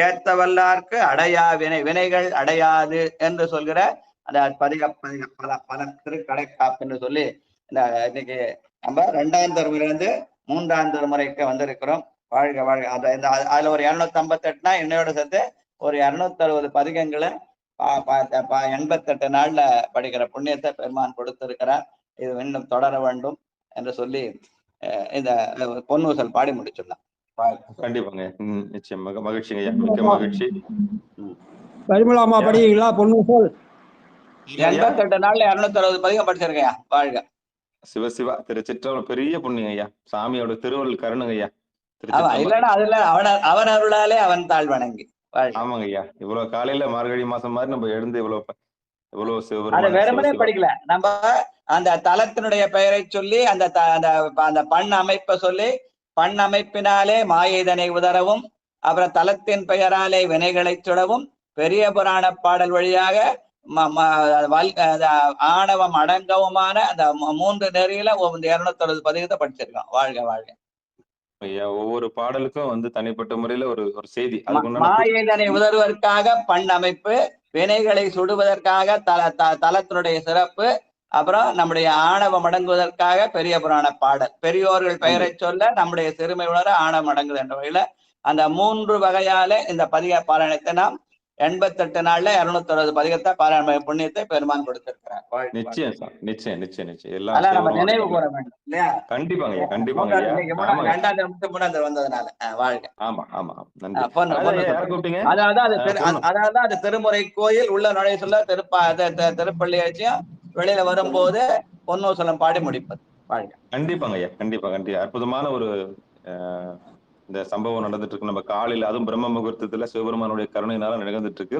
ஏத்த வல்லார்க்கு அடையா வினைகள் அடையாது என்று சொல்கிற அந்த பல திருக்கடைக்காப்பு என்று சொல்லி இன்னைக்கு நம்ம 2ஆம் திருமுறையிலிருந்து 3ஆம் திருமுறைக்கு வந்திருக்கிறோம். வாழ்க வாழ்க. அதுல ஒரு 258னா என்னையோட சேர்த்து ஒரு 260 பதிகங்களை 88 நாள்ல படிக்கிற புண்ணியத்தை பெருமான் கொடுத்திருக்கிறார். இது இன்னும் தொடர வேண்டும் என்று சொல்லி இந்த பொன்னூசல் பாடி முடிச்சிடலாம். கண்டிப்பாங்க, நிச்சயம். மகிழ்ச்சிங்க, மிக்க மகிழ்ச்சி. பரிமளாமா படிங்களா? பொன்னூசல் 88 நாள்ல 260 பதிகம் படிச்சிருக்கையா. வாழ்க. சிவசிவா. திருச்சிற்றம்பலம். பெரிய புண்ணியம் ஐயா, சாமியோட திருவருள் கருணுங்க ஐயா. இல்லன்னா அதுல அவன் அருளாலே அவன் தாழ் வணங்கி. ஆமாங்க ஐயா, இவ்வளவு காலையில மார்கழி மாசம் மாதிரி நம்ம எழுந்து இவ்வளவு வெறுமனே படிக்கல. நம்ம அந்த தலத்தினுடைய பெயரை சொல்லி அந்த பண் அமைப்பை சொல்லி, பண் அமைப்பினாலே மாயைதனை உதரவும், அப்புறம் தலத்தின் பெயராலே வினைகளை சுடவும், பெரிய புராண பாடல் வழியாக ஆணவம் அடங்கவுமான அந்த 3 நெறியில 260 பதிகத்தை படிச்சிருக்கோம். வாழ்க வாழ்க. ஐயா ஒவ்வொரு பாடலுக்கும் வந்து தனிப்பட்ட முறையில ஒரு ஒரு செய்தி. மாயதனை உதறுவதற்காக பண் அமைப்பு, வினைகளை சுடுவதற்காக தலத்தினுடைய சிறப்பு, அப்புறம் நம்முடைய ஆணவம் அடங்குவதற்காக பெரிய புராண பாடல், பெரியோர்கள் பெயரை சொல்ல நம்முடைய சிறுமை உணர ஆணவம் அடங்குது என்ற வகையில அந்த 3 வகையால இந்த பதிக பாராயணத்தை நாம் 88 நாள்ல 260 பதிகத்தை பாராயண புண்ணியத்தை பெருமான் கொடுத்திருக்கிறார். நிச்சயம் சார், நிச்சயம் நிச்சயம் நிச்சயம் எல்லாம் அதெல்லாம் நம்ம நினைவு கூற வேண்டும் இல்லையா? கண்டிப்பாங்க ஐயா, கண்டிப்பாங்க ஐயா. 2,300 வந்ததுனால வாழ்க. ஆமா ஆமா நன்றி. அதாவது அது திருமுறை கோயில் உள்ள நுழைய சொல்ல திருப்பள்ளி ஆட்சியும் வெளியில வரும்போது பொன்னூசலம் பாடி முடிப்பது. வாழ்க. கண்டிப்பாங்க ஐயா, கண்டிப்பா கண்டிப்பா. அற்புதமான ஒரு இந்த சம்பவம் நடந்துட்டு இருக்கு. நம்ம காலையில் அதுவும் பிரம்ம முகூர்த்தத்துல சிவபெருமானுடைய கருணையினால நடந்துட்டு இருக்கு.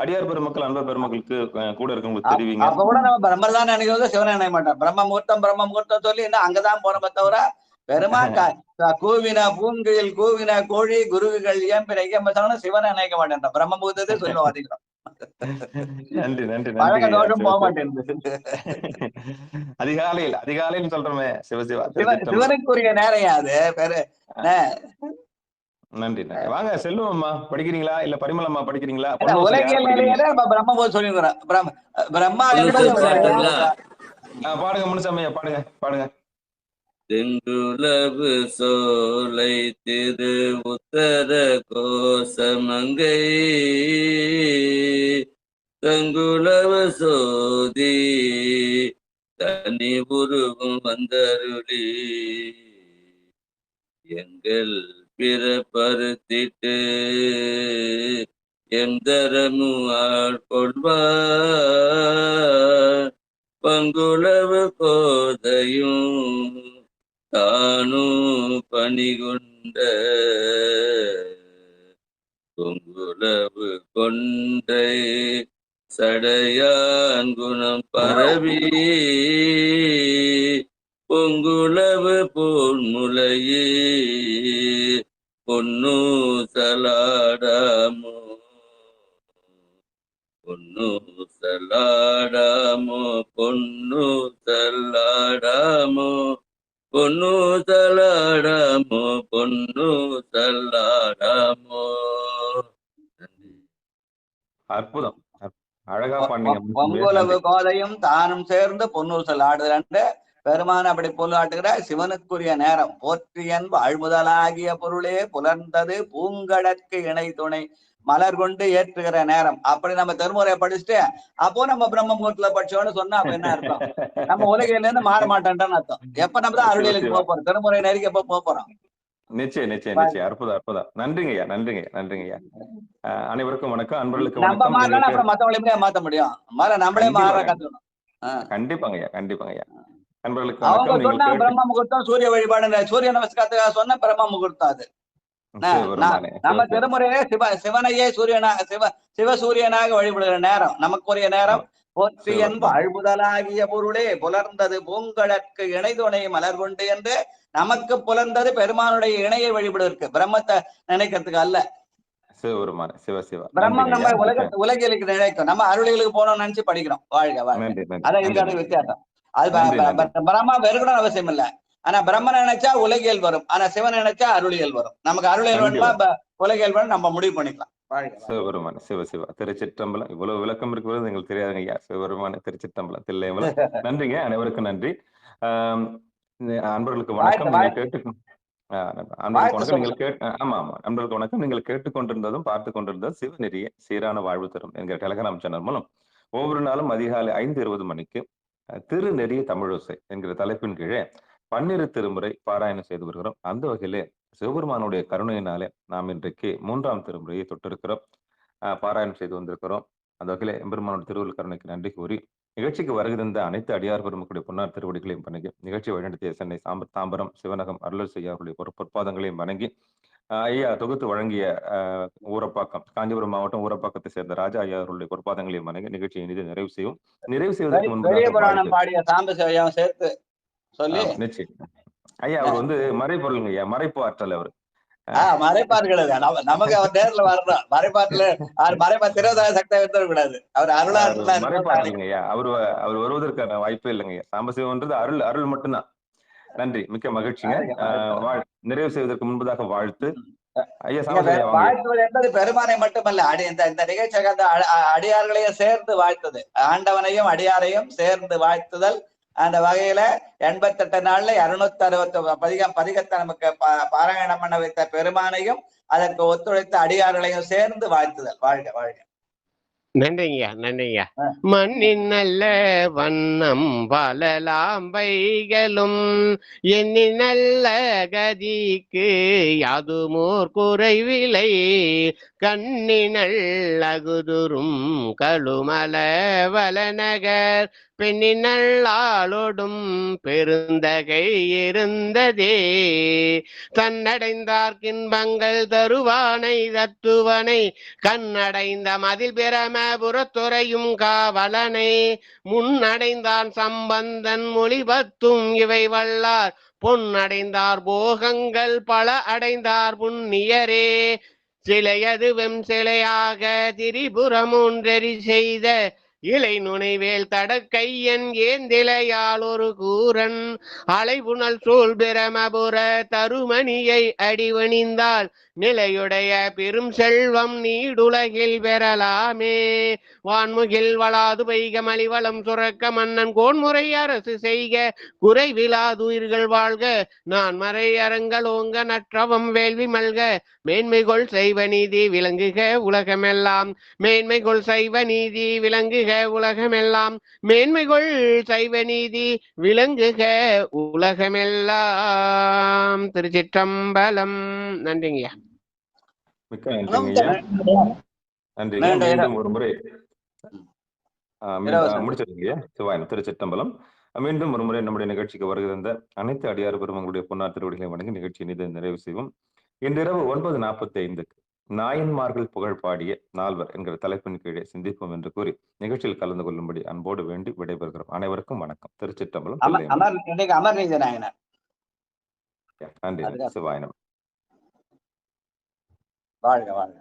அடியார் பெருமக்கள், அன்பர் பெருமக்களுக்கு கூட இருக்கவங்களுக்கு தெரிவிங்க. அப்ப கூட நம்ம பிரம்மர் தான் நினைக்கிறது, சிவனை நினைக்க மாட்டோம். பிரம்ம முகூர்த்தம் சொல்லி என்ன அங்கதான் போறோமே தவிர பெருமா கூவின பூங்குயில் கூவின கோழி குருவிகள் ஏம்பிற ஐயம்பசான சிவனை நினைக்க மாட்டேன். பிரம்ம முகூர்த்தத்தை சொல்லுவோம் அதிகம். நன்றி நன்றி போக மாட்டேன். அதிகாலையில் சொல்றோமே சிவசிவா சிவனுக்குரிய நேரம் அது பேரு. நன்றி நன்றி. வாங்க செல்வம்மா படிக்கிறீங்களா இல்ல பரிமளம்மா படிக்கிறீங்களா? உலகியல் நிலையில பிரம்ம போது சொல்லிக்கிறோம். பிரம்மா பாடுங்க முனுசாமியா, பாடுங்க பாடுங்க. தெங்குலவு சோலை திரு உத்தர கோசமங்கை தங்குலவு சோதி தனி உருவம் வந்தருளி எங்கள் பிறப்பறுத்திட்டு எந்தரமு ஆட்கொள்வார் பங்குளவு கோதையும் தானும் பணிகொண்ட பொங்குளவு கொண்டை சடையான் குணம் பரவி பொங்குளவு பொன்முலையே பொன்னு சலாடாமோ பொன்னு சலாடாமோ பொன்னு சலாடாமோ பொன்னு சலாடாமோ பொன்னு சலாடாமோ. அற்புதம், அழகா பாடுங்க. பொங்குலவு கோதையும் தானும் சேர்ந்து பொன்னூசல் ஆடுதல் பெருமான அப்படி பொல்லாட்டுகிறார். சிவனுக்குரிய நேரம் போற்றியன் வாழ்முதலாகிய பொருளே புலர்ந்தது பூங்கடற்கு இணை துணை மலர் கொண்டு ஏற்றுகிற நேரம். அப்படி நம்ம திருமுறையை படிச்சுட்டு அப்போ நம்ம பிரம்ம முகூர்த்தத்துல படிச்சோன்னு சொன்னா அப்ப என்ன அர்த்தம்? நம்ம உலகில இருந்து மாற மாட்டோம்னு அர்த்தம். எப்ப நம்ம தான் அருளியலுக்கு போக போறோம், திருமுறை நெருங்கி எப்ப போக போறோம்? நிச்சயம் நிச்சயம் நிச்சயம். அற்புதம் அற்புதம். நன்றிங்க ஐயா, நன்றிங்க நன்றிங்க ஐயா. அனைவருக்கும் வணக்கம், அன்பர்களுக்கு நம்ம மாறலாம் அப்புறம் மத்தவங்களை எப்படியா மாத்த முடியும்? நம்மளே மாற கத்துக்கணும். கண்டிப்பாங்க ஐயா, கண்டிப்பாங்க ஐயா. அவங்க சொன்னா பிரம்ம முகூர்த்தம் சூரிய வழிபாடு, சூரிய நமஸ்காரத்துக்காக சொன்ன பிரம்ம முகூர்த்தம் அது. நம்ம திருமுறையிலே சிவனையே சிவசூரியனாக வழிபடுகிற நேரம் நமக்குரிய நேரம். போற்றியன் வாழ்முதலாகிய பொருளே புலர்ந்தது பூங்கடற்கு இணைதுணை மலர் கொண்டு என்று நமக்கு புலர்ந்தது பெருமானுடைய இணையை வழிபடுவதற்கு, பிரம்மத்தை நினைக்கிறதுக்கு அல்ல. பிரம்மம் நம்ம உலகியலுக்கு நினைக்கும், நம்ம அருளிகளுக்கு போனோம்னு நினைச்சு படிக்கிறோம். வாழ்க வாழ்க. அதான் இதுக்கான வித்தியாசம். அது பிரம்மா வெறுக்கணும் அவசியம் இல்லை. ஆனா பிரம்மனை நினைச்சா உலகியல் வரும், ஆனா சிவனை நினைச்சா அருளியல் வரும். நமக்கு அருளியல் வேணுமா உலகியல் வேணும், நம்ம முடிவு பண்ணிக்கலாம். சிவபெருமான சிவசிவா. திருச்சிற்றம்பலம். இவ்வளவு விளக்கம் இருக்கிறது எங்களுக்கு தெரியாதுங்க ஐயா. சிவபெருமான திருச்சிற்றம்பலம் தில்லையம்பலம். நன்றிங்க, அனைவருக்கும் நன்றி. அன்பர்களுக்கு வணக்கம். அன்பர்களுக்கு வணக்கம். நீங்கள் கேட்டுக்கொண்டிருந்ததும் பார்த்து கொண்டிருந்ததும் சிவநெறிய சீரான வாழ்வு தரும் என்கிற டெலகிராம் சேனல் மூலம் ஒவ்வொரு நாளும் அதிகாலை 5:20 மணிக்கு திருநெறிய தமிழோசை என்கிற தலைப்பின் கீழே 12 திருமுறை பாராயணம் செய்து வருகிறோம். அந்த வகையிலே சிவபெருமானுடைய கருணையினாலே நாம் இன்றைக்கு 3ஆம் திருமுறையை தொட்டிருக்கிறோம், பாராயணம் செய்து வந்திருக்கிறோம். அந்த வகையில எம்பெருமானுடைய திருவள்ளுவர் கருணைக்கு நன்றி கூறி நிகழ்ச்சிக்கு வருகின்ற அனைத்து அடியார் பெருமக்களுடைய பொன்னார் திருவடிகளையும் வணங்கி நிகழ்ச்சி வழிநடத்திய சென்னை தாம்பரம் சிவனகம் அருளர் செய்யாருடைய பொற்பாதங்களையும் வணங்கி ஐயா தொகுத்து வழங்கிய ஊரப்பாக்கம், காஞ்சிபுரம் மாவட்டம் ஊரப்பாக்கத்தை சேர்ந்த ராஜா ஐயா அவர்களுடைய பொற்பாதங்களையும் வணங்கி நிகழ்ச்சியை இனிது நிறைவு செய்வதற்கு முன்பு நிச்சயம் ஐயா அவர் வந்து மறைப்பொருளுங்க ஐயா, மறைப்பு ஆற்றல் அவர். மறைப்பார்கள் நமக்கு அவர் நேர்ல வரணும். மறைப்பாட்டுல மறைப்பா திரோதாய சக்தி கூடாது. அவர் அருளாற்றுல மறைப்பாட்டுலங்கய்யா அவர் வருவதற்கான வாய்ப்பே இல்லைங்கய்யா. சாம்பசிவம்ன்றது அருள் மட்டும்தான். நன்றி, மிக்க மகிழ்ச்சிங்க. நிறைவு செய்வதற்கு முன்பதாக வாழ்த்து. வாழ்த்துவது என்பது பெருமானை மட்டுமல்ல, இந்த நிகழ்ச்சியாக அடியார்களையும் சேர்ந்து வாழ்த்துது. ஆண்டவனையும் அடியாரையும் சேர்ந்து வாழ்த்துதல். அந்த வகையில 88 நாள்ல 260 பதிகத்தை நமக்கு பாராயணம் பண்ண வைத்த பெருமானையும் அதற்கு ஒத்துழைத்த அடியார்களையும் சேர்ந்து வாழ்த்துதல். வாழ்க வாழ்க. நன்றிங்கய்யா, நன்றிங்கய்யா. மண்ணின் நல்ல வண்ணம் வளலாம் வைகளும் எண்ணி நல்ல கதிக்கு யாதுமோர் குறைவிலை கண்ணினல் அகுதுரும் கழுமல வளநகர் பெண்ணினல் ஆளோடும் பெருந்தகை இருந்ததே தன்னடைந்தார்கின்பங்கள் தருவானை தத்துவனை கண்ணடைந்த மதில் பிரம புறத்துறையும் காவலனை முன்னடைந்தான் சம்பந்தன் மொழிபத்தும் இவை வல்லார் பொன்னடைந்தார் போகங்கள் பல அடைந்தார் புண்ணியரே சிலையது வெம் சிலையாக திரிபுரமூன்றெறி செய்த இலை நுனைவேல் தடக்கையன் ஏந்திலையால் ஒரு கூரன் அலைபுணல் சூழ் பிரமபுர தருமணியை அடிவணிந்தால் நிலையுடைய பெரும் செல்வம் நீடுலகில் பெறலாமே வான்முகில் வளாது பெய்க மலிவளம் சுரக்க மன்னன் கோன்முறை அரசு செய்க குறைவிலாதுயிர்கள் வாழ்க நான் மறை அரங்கள் ஓங்க நற்றவம் வேள்வி மல்க மேன்மைகொள் செய்வ நீதி விளங்குக உலகமெல்லாம் மேன்மைகொள் செய்வ நீதி விளங்குக உலகமெல்லாம் மேன்மைகொள் செய்வ நீதி விளங்குக உலகமெல்லாம். திருச்சிற்றம்பலம். நன்றிங்கய்யா. மிக்க நன்றிங்கய்யா. நன்றிங்க. மீண்டும் ஒரு முறை முடிச்சிருக்கீங்க. சிவாயனம். திருச்சிற்றம்பலம். மீண்டும் ஒரு முறை நம்முடைய நிகழ்ச்சிக்கு வருகிற அனைத்து அடியார் பெருமங்களுடைய பொன்னார் திருவடிகளை வணங்கி நிகழ்ச்சியை நிறைவு செய்வோம். இன்றிரவு 9:45 நாயன்மார்கள் புகழ் பாடிய நால்வர் என்கிற தலைப்பின் கீழே சிந்திப்போம் என்று கூறி நிகழ்ச்சியில் கலந்து கொள்ளும்படி அன்போடு வேண்டி விடைபெறுகிறோம். அனைவருக்கும் வணக்கம். திருச்சிற்றம்பலம். நன்றி. சிவாயனம். வாழ்க வாழ்க.